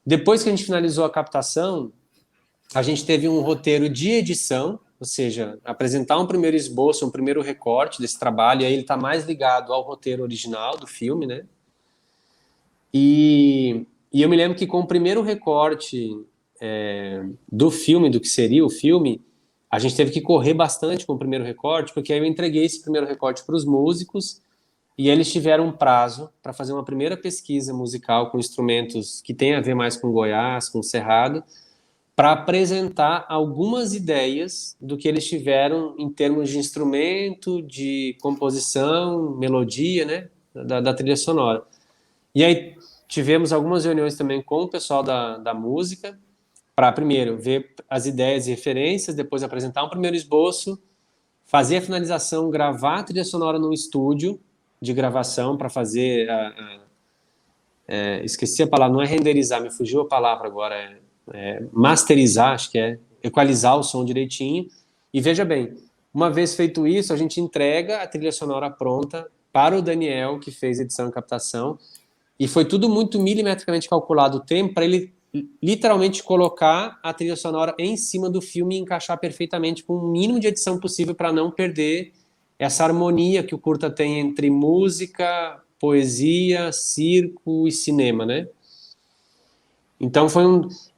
Depois que a gente finalizou a captação, a gente teve um roteiro de edição, ou seja, apresentar um primeiro esboço, um primeiro recorte desse trabalho, e aí ele está mais ligado ao roteiro original do filme, né? E eu me lembro que com o primeiro recorte do filme, do que seria o filme, a gente teve que correr bastante com o primeiro recorte, porque aí eu entreguei esse primeiro recorte para os músicos e eles tiveram um prazo para fazer uma primeira pesquisa musical com instrumentos que tem a ver mais com Goiás, com Cerrado, para apresentar algumas ideias do que eles tiveram em termos de instrumento, de composição, melodia, né, da trilha sonora. E aí tivemos algumas reuniões também com o pessoal da música, para primeiro ver as ideias e referências, depois apresentar um primeiro esboço, fazer a finalização, gravar a trilha sonora num estúdio de gravação para fazer esqueci a palavra, não é renderizar, me fugiu a palavra agora, masterizar, acho que é equalizar o som direitinho. E veja bem, uma vez feito isso, a gente entrega a trilha sonora pronta para o Daniel, que fez edição e captação, e foi tudo muito milimetricamente calculado o tempo para ele literalmente colocar a trilha sonora em cima do filme e encaixar perfeitamente com o mínimo de edição possível para não perder essa harmonia que o curta tem entre música, poesia, circo e cinema, né? Então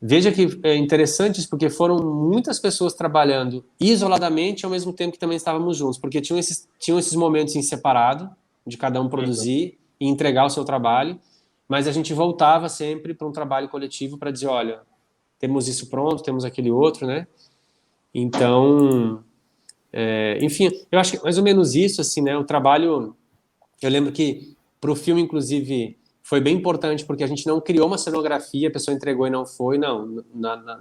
veja que é interessante isso, porque foram muitas pessoas trabalhando isoladamente ao mesmo tempo que também estávamos juntos, porque tinham esses momentos em separado, de cada um produzir e entregar o seu trabalho, mas a gente voltava sempre para um trabalho coletivo para dizer, olha, temos isso pronto, temos aquele outro, né? Então, enfim, eu acho que mais ou menos isso, assim, né? O trabalho, eu lembro que para o filme, inclusive, foi bem importante porque a gente não criou uma cenografia, a pessoa entregou e não foi, não.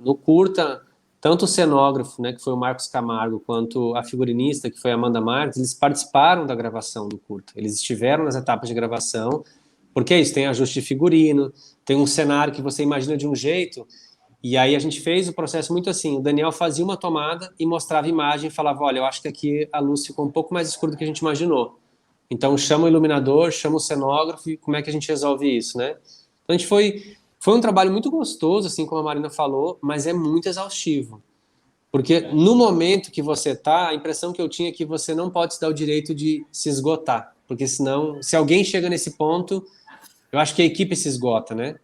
No curta, tanto o cenógrafo, né, que foi o Marcos Camargo, quanto a figurinista, que foi a Amanda Marques, eles participaram da gravação do curta. Eles estiveram nas etapas de gravação, porque é isso, tem ajuste de figurino, tem um cenário que você imagina de um jeito, e aí a gente fez o processo muito assim, o Daniel fazia uma tomada e mostrava a imagem e falava, olha, eu acho que aqui a luz ficou um pouco mais escura do que a gente imaginou. Então chama o iluminador, chama o cenógrafo e como é que a gente resolve isso, né? Então a gente foi um trabalho muito gostoso, assim como a Marina falou, mas é muito exaustivo. Porque no momento que você está, a impressão que eu tinha é que você não pode se dar o direito de se esgotar. Porque senão, se alguém chega nesse ponto, eu acho que a equipe se esgota, né?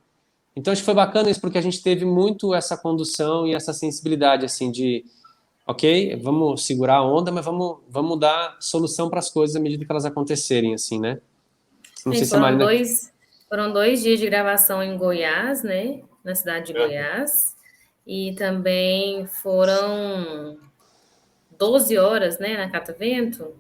Então acho que foi bacana isso, porque a gente teve muito essa condução e essa sensibilidade, assim, de... ok, vamos segurar a onda, mas vamos dar solução para as coisas à medida que elas acontecerem, assim, né? Não Sim, sei se a Marina... foram 2 dias de gravação em Goiás, né? Na cidade de Goiás. E também foram 12 horas, né, na Catavento.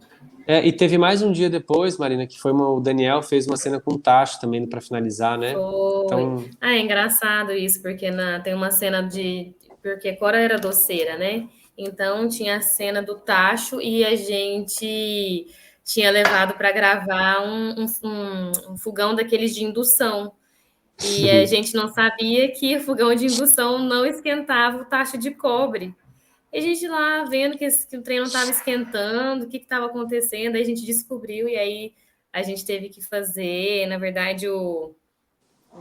E teve mais um dia depois, Marina, que foi o Daniel fez uma cena com o Tacho também para finalizar, né? Foi. Então, Ah, é engraçado isso, porque tem uma cena de. Porque Cora era doceira, né? Então tinha a cena do tacho e a gente tinha levado para gravar um fogão daqueles de indução. E a gente não sabia que o fogão de indução não esquentava o tacho de cobre. E a gente lá vendo que o trem não estava esquentando, o que estava acontecendo, aí a gente descobriu e aí a gente teve que fazer. Na verdade, o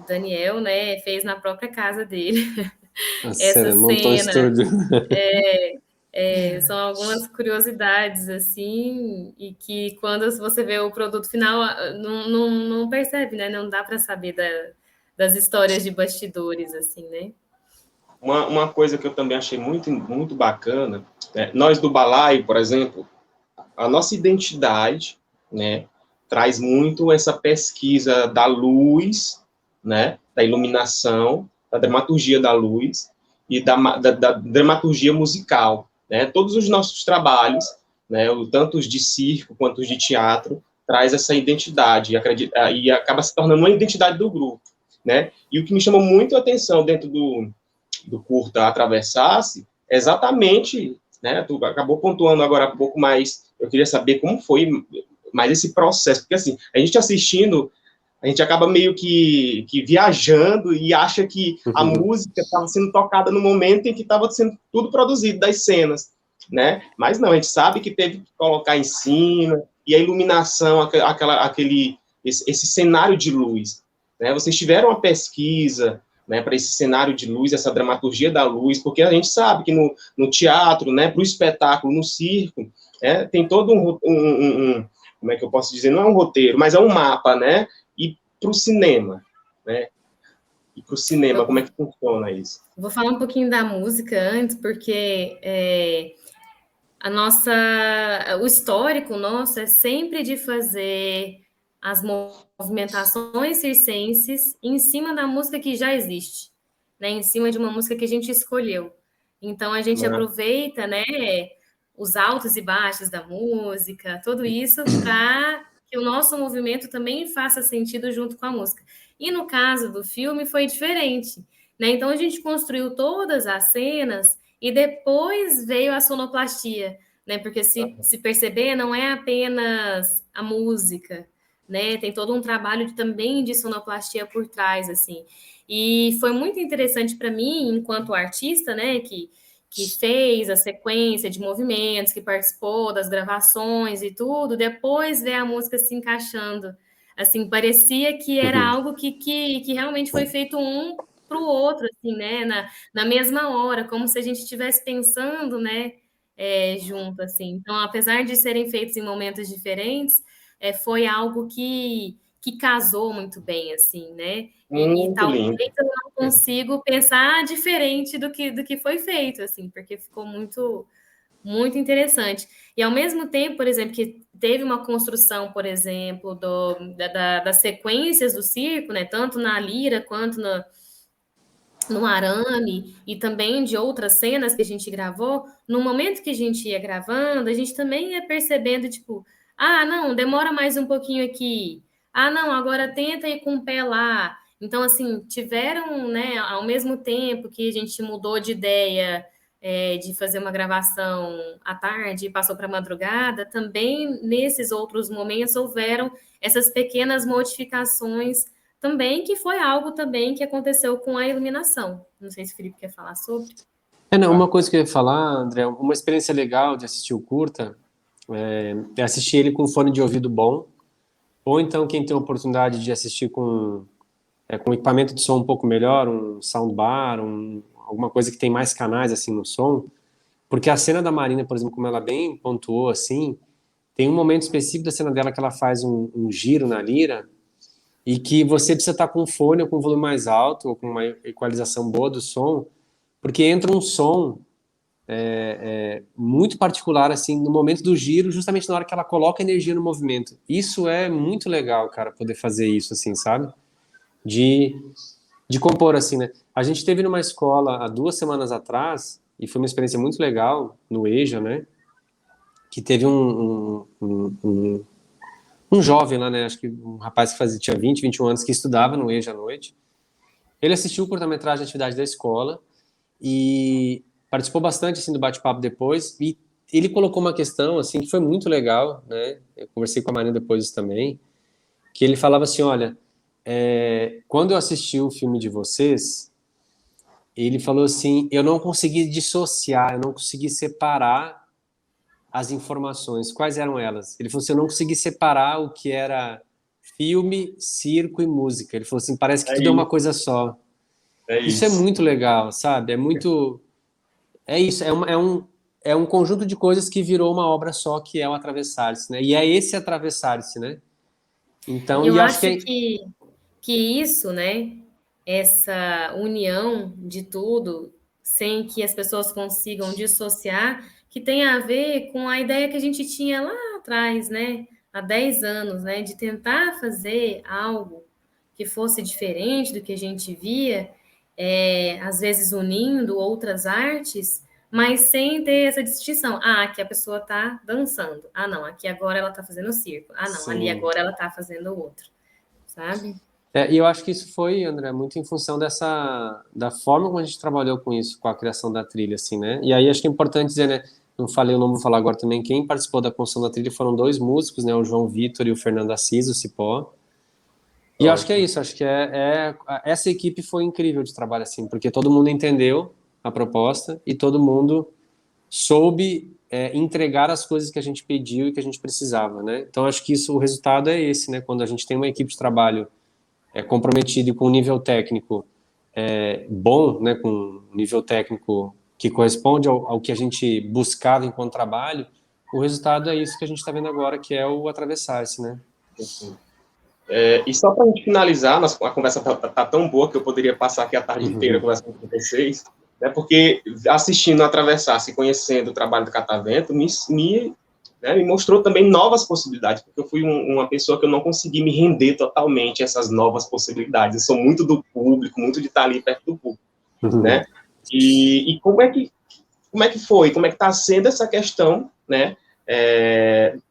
Daniel, né, fez na própria casa dele a essa cena, montou um cena. estúdio. São algumas curiosidades, assim, e que quando você vê o produto final, não percebe, né? Não dá para saber das histórias de bastidores, assim, né? Uma coisa que eu também achei muito, muito bacana, né? Nós do Balaio, por exemplo, a nossa identidade, né, traz muito essa pesquisa da luz, né, da iluminação, da dramaturgia da luz e da dramaturgia musical, né? Todos os nossos trabalhos, né, tanto os de circo quanto os de teatro, traz essa identidade e acaba se tornando uma identidade do grupo, né? E o que me chamou muito a atenção dentro do curta Atravessasse é exatamente, né, tu acabou pontuando agora um pouco mais, eu queria saber como foi mais esse processo, porque assim, a gente assistindo, a gente acaba meio que viajando e acha que a música estava sendo tocada no momento em que estava sendo tudo produzido das cenas, né? Mas não, a gente sabe que teve que colocar em cima, e a iluminação, esse cenário de luz, né? Vocês tiveram uma pesquisa, né, para esse cenário de luz, essa dramaturgia da luz, porque a gente sabe que no teatro, né, para o espetáculo, no circo, tem todo como é que eu posso dizer, não é um roteiro, mas é um mapa, né, e para o cinema, né, e para o cinema, como é que funciona isso? Vou falar um pouquinho da música antes, porque o histórico nosso é sempre de fazer as movimentações circenses em cima da música que já existe, né? Em cima de uma música que a gente escolheu. Então a gente aproveita, né, os altos e baixos da música, tudo isso para que o nosso movimento também faça sentido junto com a música. E no caso do filme foi diferente, né? Então a gente construiu todas as cenas e depois veio a sonoplastia, né? Porque se perceber, não é apenas a música, né? Tem todo um trabalho também de sonoplastia por trás, assim. E foi muito interessante para mim, enquanto artista, né? Que fez a sequência de movimentos, que participou das gravações e tudo, depois ver a música se encaixando. Assim, parecia que era algo que realmente foi feito um para o outro, assim, né? Na mesma hora, como se a gente estivesse pensando, né? Junto, assim. Então, apesar de serem feitos em momentos diferentes, foi algo que casou muito bem, assim, né? E Muito talvez lindo. eu não consigo pensar diferente do que foi feito, assim, porque ficou muito, muito interessante. E ao mesmo tempo, por exemplo, que teve uma construção, por exemplo, das sequências do circo, né? Tanto na lira quanto no arame e também de outras cenas que a gente gravou, no momento que a gente ia gravando, a gente também ia percebendo, tipo, ah, não, demora mais um pouquinho aqui. Ah, não, agora tenta ir com o pé lá. Então, assim, tiveram, né, ao mesmo tempo que a gente mudou de ideia, de fazer uma gravação à tarde e passou para a madrugada, também nesses outros momentos houveram essas pequenas modificações também, que foi algo também que aconteceu com a iluminação. Não sei se o Felipe quer falar sobre. Não, uma coisa que eu ia falar, André, uma experiência legal de assistir o curta é assistir ele com fone de ouvido bom, ou então quem tem a oportunidade de assistir com equipamento de som um pouco melhor, um soundbar, alguma coisa que tem mais canais assim no som, porque a cena da Marina, por exemplo, como ela bem pontuou assim, tem um momento específico da cena dela que ela faz um giro na lira e que você precisa estar com fone ou com volume mais alto ou com uma equalização boa do som, porque entra um som muito particular, assim, no momento do giro, justamente na hora que ela coloca energia no movimento. Isso é muito legal, cara, poder fazer isso, assim, sabe? De, de compor, assim, né? A gente teve numa escola há 2 semanas atrás, e foi uma experiência muito legal, no EJA, né? Que teve um jovem lá, né? Acho que um rapaz que tinha 20, 21 anos, que estudava no EJA à noite. Ele assistiu o curta-metragem de atividade da escola e participou bastante assim do bate-papo depois, e ele colocou uma questão assim que foi muito legal, né? Eu conversei com a Marina depois disso também, que ele falava assim, olha, quando eu assisti o filme de vocês, ele falou assim, eu não consegui dissociar, eu não consegui separar as informações. Quais eram elas? Ele falou assim, eu não consegui separar o que era filme, circo e música. Ele falou assim, parece que É tudo é uma isso, coisa só. é Isso é isso. muito legal, sabe? É isso, é um conjunto de coisas que virou uma obra só, que é o Atravessar-se, né? E é esse Atravessar-se, né? Então, Eu e acho que acho que isso, né, essa união de tudo, sem que as pessoas consigam dissociar, que tem a ver com a ideia que a gente tinha lá atrás, né, há 10 anos, né, de tentar fazer algo que fosse diferente do que a gente via, às vezes unindo outras artes, mas sem ter essa distinção. Ah, aqui a pessoa está dançando. Ah, não, aqui agora ela está fazendo circo. Ah, não, ali sim. agora ela está fazendo outro, sabe? E eu acho que isso foi, André, muito em função da forma como a gente trabalhou com isso, com a criação da trilha, assim, né? E aí acho que é importante dizer, né? Não falei, eu não vou falar agora também. Quem participou da construção da trilha foram dois músicos, né? O João Vitor e o Fernando Assis, o Cipó. E eu acho que é Ótimo. isso, acho que essa equipe foi incrível de trabalho, assim, porque todo mundo entendeu a proposta e todo mundo soube entregar as coisas que a gente pediu e que a gente precisava, né? Então acho que isso, o resultado é esse, né? Quando a gente tem uma equipe de trabalho comprometida e com um nível técnico bom, né? Com um nível técnico que corresponde ao que a gente buscava enquanto trabalho, o resultado é isso que a gente está vendo agora, que é o atravessar-se, né? E só para a gente finalizar, a conversa tá tão boa que eu poderia passar aqui a tarde inteira conversando com vocês, né, porque assistindo Atravessar-se, conhecendo o trabalho do Catavento, me mostrou também novas possibilidades, porque eu fui uma pessoa que eu não consegui me render totalmente a essas novas possibilidades. Eu sou muito do público, muito de estar ali perto do público, né? E como é que foi? Como é que está sendo essa questão, né,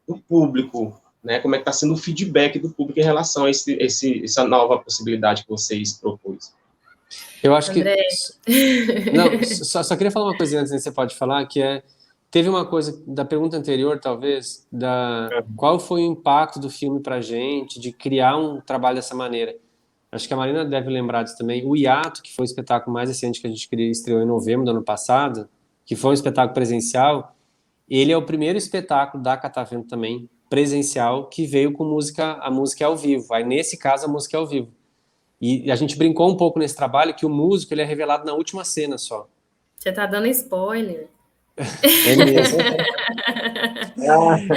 do público, né? Como é que está sendo o feedback do público em relação a essa nova possibilidade que vocês propôs? Eu acho que. André, Não, só queria falar uma coisa antes, né, que você pode falar, que teve uma coisa da pergunta anterior, talvez, qual foi o impacto do filme pra gente, de criar um trabalho dessa maneira. Acho que a Marina deve lembrar disso também. O Hiato, que foi o espetáculo mais recente que a gente estreou em novembro do ano passado, que foi um espetáculo presencial, ele é o primeiro espetáculo da Catavento também, presencial, que veio com a música é ao vivo. Aí, nesse caso, a música é ao vivo. E a gente brincou um pouco nesse trabalho que o músico ele é revelado na última cena só. você tá dando spoiler. É mesmo.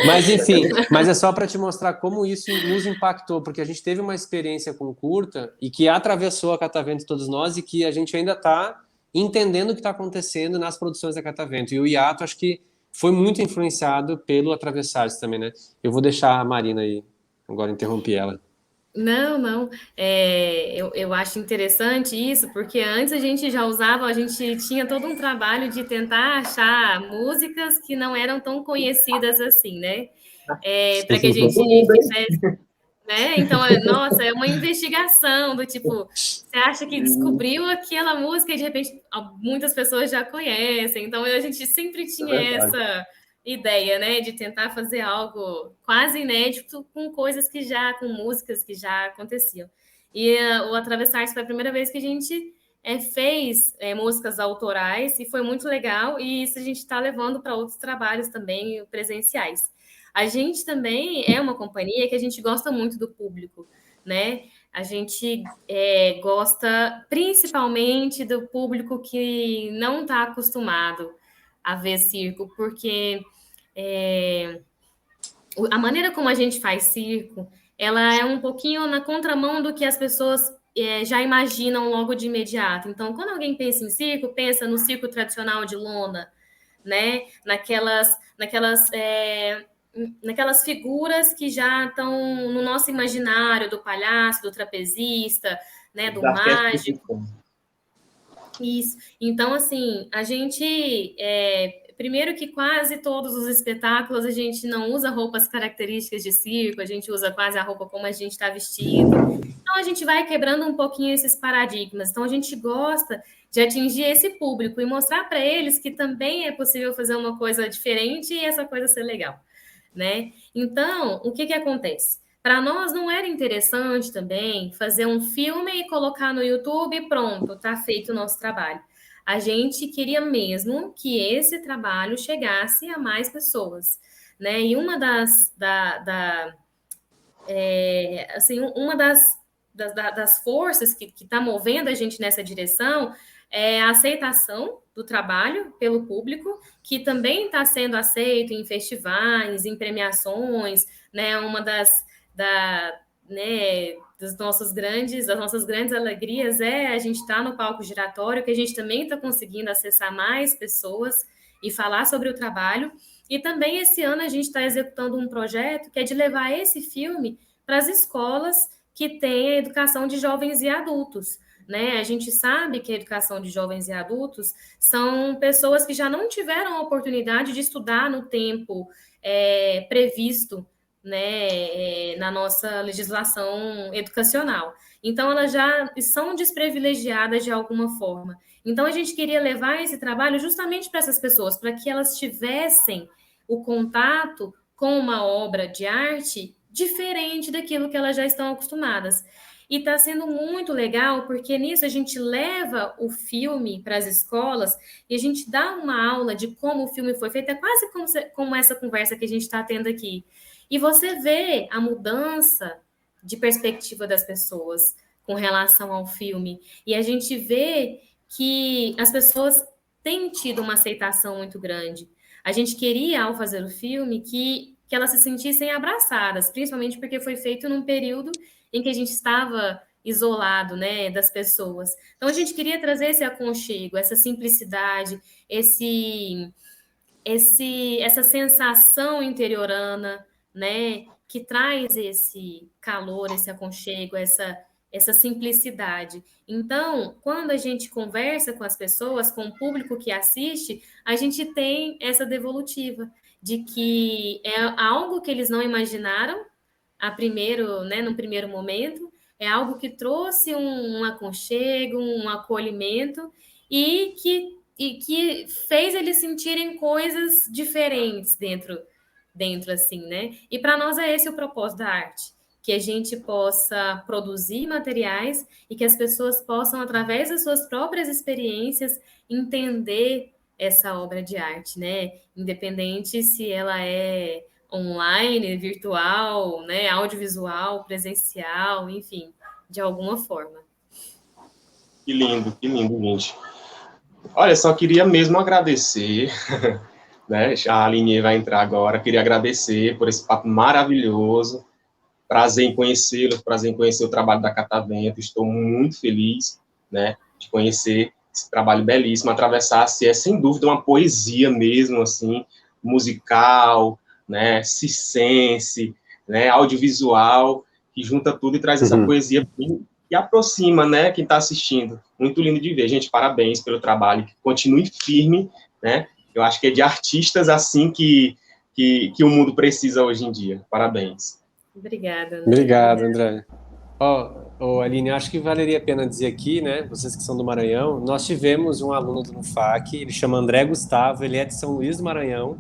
Mas enfim, mas é só para te mostrar como isso nos impactou, porque a gente teve uma experiência com curta e que atravessou a Catavento todos nós e que a gente ainda está entendendo o que está acontecendo nas produções da Catavento. E o hiato acho que foi muito influenciado pelo Atravessar-se também, né? Eu vou deixar a Marina aí, agora interrompi ela. Não, não. Eu acho interessante isso, porque antes a gente tinha todo um trabalho de tentar achar músicas que não eram tão conhecidas assim, né? Para que a gente Todo mundo, hein? fizesse, né? Então, nossa, é uma investigação do tipo, você acha que descobriu aquela música e de repente muitas pessoas já conhecem. Então, a gente sempre É tinha verdade. essa ideia, né, de tentar fazer algo quase inédito com coisas com músicas que já aconteciam. E o Atravessar foi a primeira vez que a gente fez músicas autorais e foi muito legal. E isso a gente está levando para outros trabalhos também presenciais. A gente também é uma companhia que a gente gosta muito do público, né? A gente gosta principalmente do público que não está acostumado a ver circo, porque a maneira como a gente faz circo, ela é um pouquinho na contramão do que as pessoas já imaginam logo de imediato. Então, quando alguém pensa em circo, pensa no circo tradicional de lona, né? Naquelas figuras que já estão no nosso imaginário, do palhaço, do trapezista, né? Do mágico. Isso. Então, assim, a gente... primeiro que quase todos os espetáculos a gente não usa roupas características de circo, a gente usa quase a roupa como a gente está vestido. Então, a gente vai quebrando um pouquinho esses paradigmas. Então, a gente gosta de atingir esse público e mostrar para eles que também é possível fazer uma coisa diferente e essa coisa ser legal, né? Então, o que acontece? Para nós não era interessante também fazer um filme e colocar no YouTube e pronto, está feito o nosso trabalho. A gente queria mesmo que esse trabalho chegasse a mais pessoas, né? E uma das forças que está movendo a gente nessa direção é a aceitação do trabalho pelo público, que também está sendo aceito em festivais, em premiações, né? Uma das nossas grandes alegrias é a gente estar no palco giratório, que a gente também está conseguindo acessar mais pessoas e falar sobre o trabalho. E também esse ano a gente está executando um projeto que é de levar esse filme para as escolas que têm a educação de jovens e adultos, né? A gente sabe que a educação de jovens e adultos são pessoas que já não tiveram a oportunidade de estudar no tempo previsto, né, na nossa legislação educacional. Então, elas já são desprivilegiadas de alguma forma. Então, a gente queria levar esse trabalho justamente para essas pessoas, para que elas tivessem o contato com uma obra de arte diferente daquilo que elas já estão acostumadas. E está sendo muito legal, porque nisso a gente leva o filme para as escolas e a gente dá uma aula de como o filme foi feito, é quase como essa conversa que a gente está tendo aqui. E você vê a mudança de perspectiva das pessoas com relação ao filme. E a gente vê que as pessoas têm tido uma aceitação muito grande. A gente queria, ao fazer o filme, que elas se sentissem abraçadas, principalmente porque foi feito num período em que a gente estava isolado, né, das pessoas. Então, a gente queria trazer esse aconchego, essa simplicidade, essa sensação interiorana, né, que traz esse calor, esse aconchego, essa simplicidade. Então, quando a gente conversa com as pessoas, com o público que assiste, a gente tem essa devolutiva de que é algo que eles não imaginaram no primeiro momento, é algo que trouxe um aconchego, um acolhimento e que fez eles sentirem coisas diferentes dentro assim, né? E para nós é esse o propósito da arte, que a gente possa produzir materiais e que as pessoas possam, através das suas próprias experiências, entender essa obra de arte, né? Independente se ela é online, virtual, né? Audiovisual, presencial, enfim, de alguma forma. Que lindo, gente. Olha, só queria mesmo agradecer, né? A Aline vai entrar agora. Queria agradecer por esse papo maravilhoso. Prazer em conhecê-los, prazer em conhecer o trabalho da Catavento. Estou muito feliz, né, de conhecer esse trabalho belíssimo. Atravessar-se é, sem dúvida, uma poesia mesmo, assim, musical, né, circense, né, audiovisual, que junta tudo e traz essa poesia e aproxima, né, quem está assistindo. Muito lindo de ver. Gente, parabéns pelo trabalho. Continue firme, né? Eu acho que é de artistas assim que o mundo precisa hoje em dia. Parabéns. Obrigada, André. Obrigado, André. Aline, acho que valeria a pena dizer aqui, né, vocês que são do Maranhão, nós tivemos um aluno do NUFAC, ele chama André Gustavo, ele é de São Luís do Maranhão,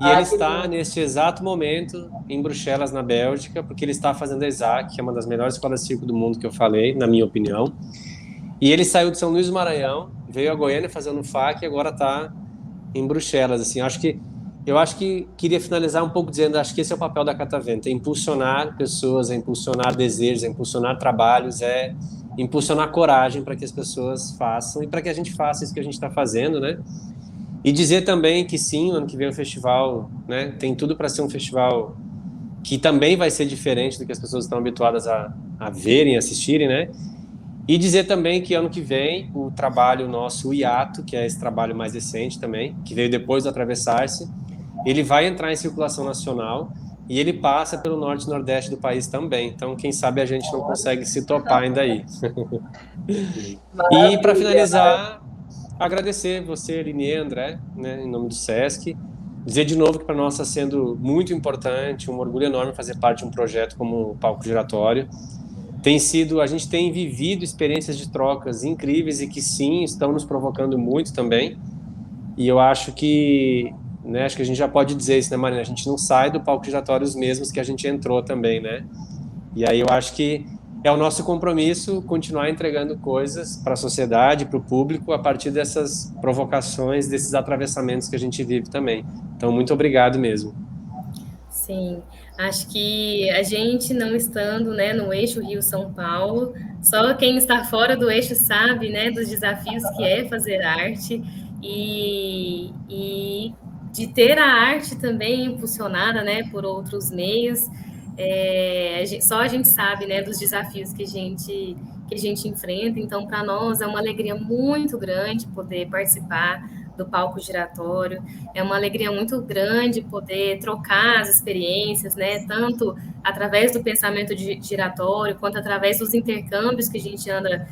e ele está, neste exato momento, em Bruxelas, na Bélgica, porque ele está fazendo a ESAC, que é uma das melhores escolas de circo do mundo que eu falei, na minha opinião. E ele saiu de São Luís do Maranhão, veio a Goiânia fazer o NUFAC e agora está em Bruxelas. Assim, eu acho que queria finalizar um pouco dizendo, acho que esse é o papel da Catavento, é impulsionar pessoas, é impulsionar desejos, é impulsionar trabalhos, é impulsionar coragem para que as pessoas façam e para que a gente faça isso que a gente está fazendo, né? E dizer também que sim, ano que vem o festival, né, tem tudo para ser um festival que também vai ser diferente do que as pessoas estão habituadas a verem, assistirem, né? E dizer também que ano que vem o trabalho nosso, o Hiato, que é esse trabalho mais recente também, que veio depois do Atravessar-se, ele vai entrar em circulação nacional e ele passa pelo norte e nordeste do país também. Então, quem sabe a gente não consegue se topar ainda aí. E para Maravilha, maravilha. finalizar, agradecer você, Aline e André, né, em nome do SESC. Dizer de novo que para nós está sendo muito importante, um orgulho enorme fazer parte de um projeto como o Palco Giratório. A gente tem vivido experiências de trocas incríveis e que sim, estão nos provocando muito também. E eu acho que, né, acho que a gente já pode dizer isso, né, Marina? A gente não sai do palco giratório os mesmos que a gente entrou também, né? E aí eu acho que é o nosso compromisso continuar entregando coisas para a sociedade, para o público, a partir dessas provocações, desses atravessamentos que a gente vive também. Então, muito obrigado mesmo. Sim, acho que a gente não estando, né, no eixo Rio-São Paulo, só quem está fora do eixo sabe, né, dos desafios que é fazer arte e de ter a arte também impulsionada, né, por outros meios. Só a gente sabe, né, dos desafios que a gente enfrenta. Então, para nós é uma alegria muito grande poder participar do palco giratório. É uma alegria muito grande poder trocar as experiências, né? Tanto através do pensamento giratório, quanto através dos intercâmbios que a gente anda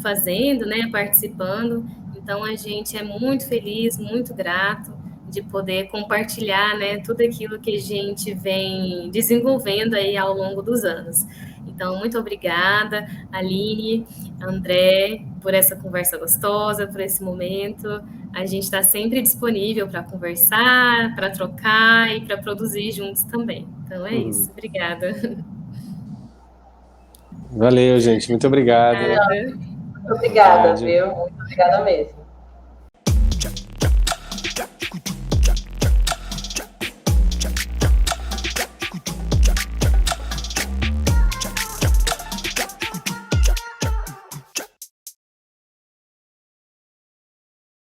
fazendo, né? Participando. Então, a gente é muito feliz, muito grato de poder compartilhar, né? Tudo aquilo que a gente vem desenvolvendo aí ao longo dos anos. Então, muito obrigada, Aline, André, por essa conversa gostosa, por esse momento. A gente está sempre disponível para conversar, para trocar e para produzir juntos também. Então é isso. Obrigada. Valeu, gente. Muito obrigado. Obrigada. Muito obrigada, viu? Muito obrigada mesmo.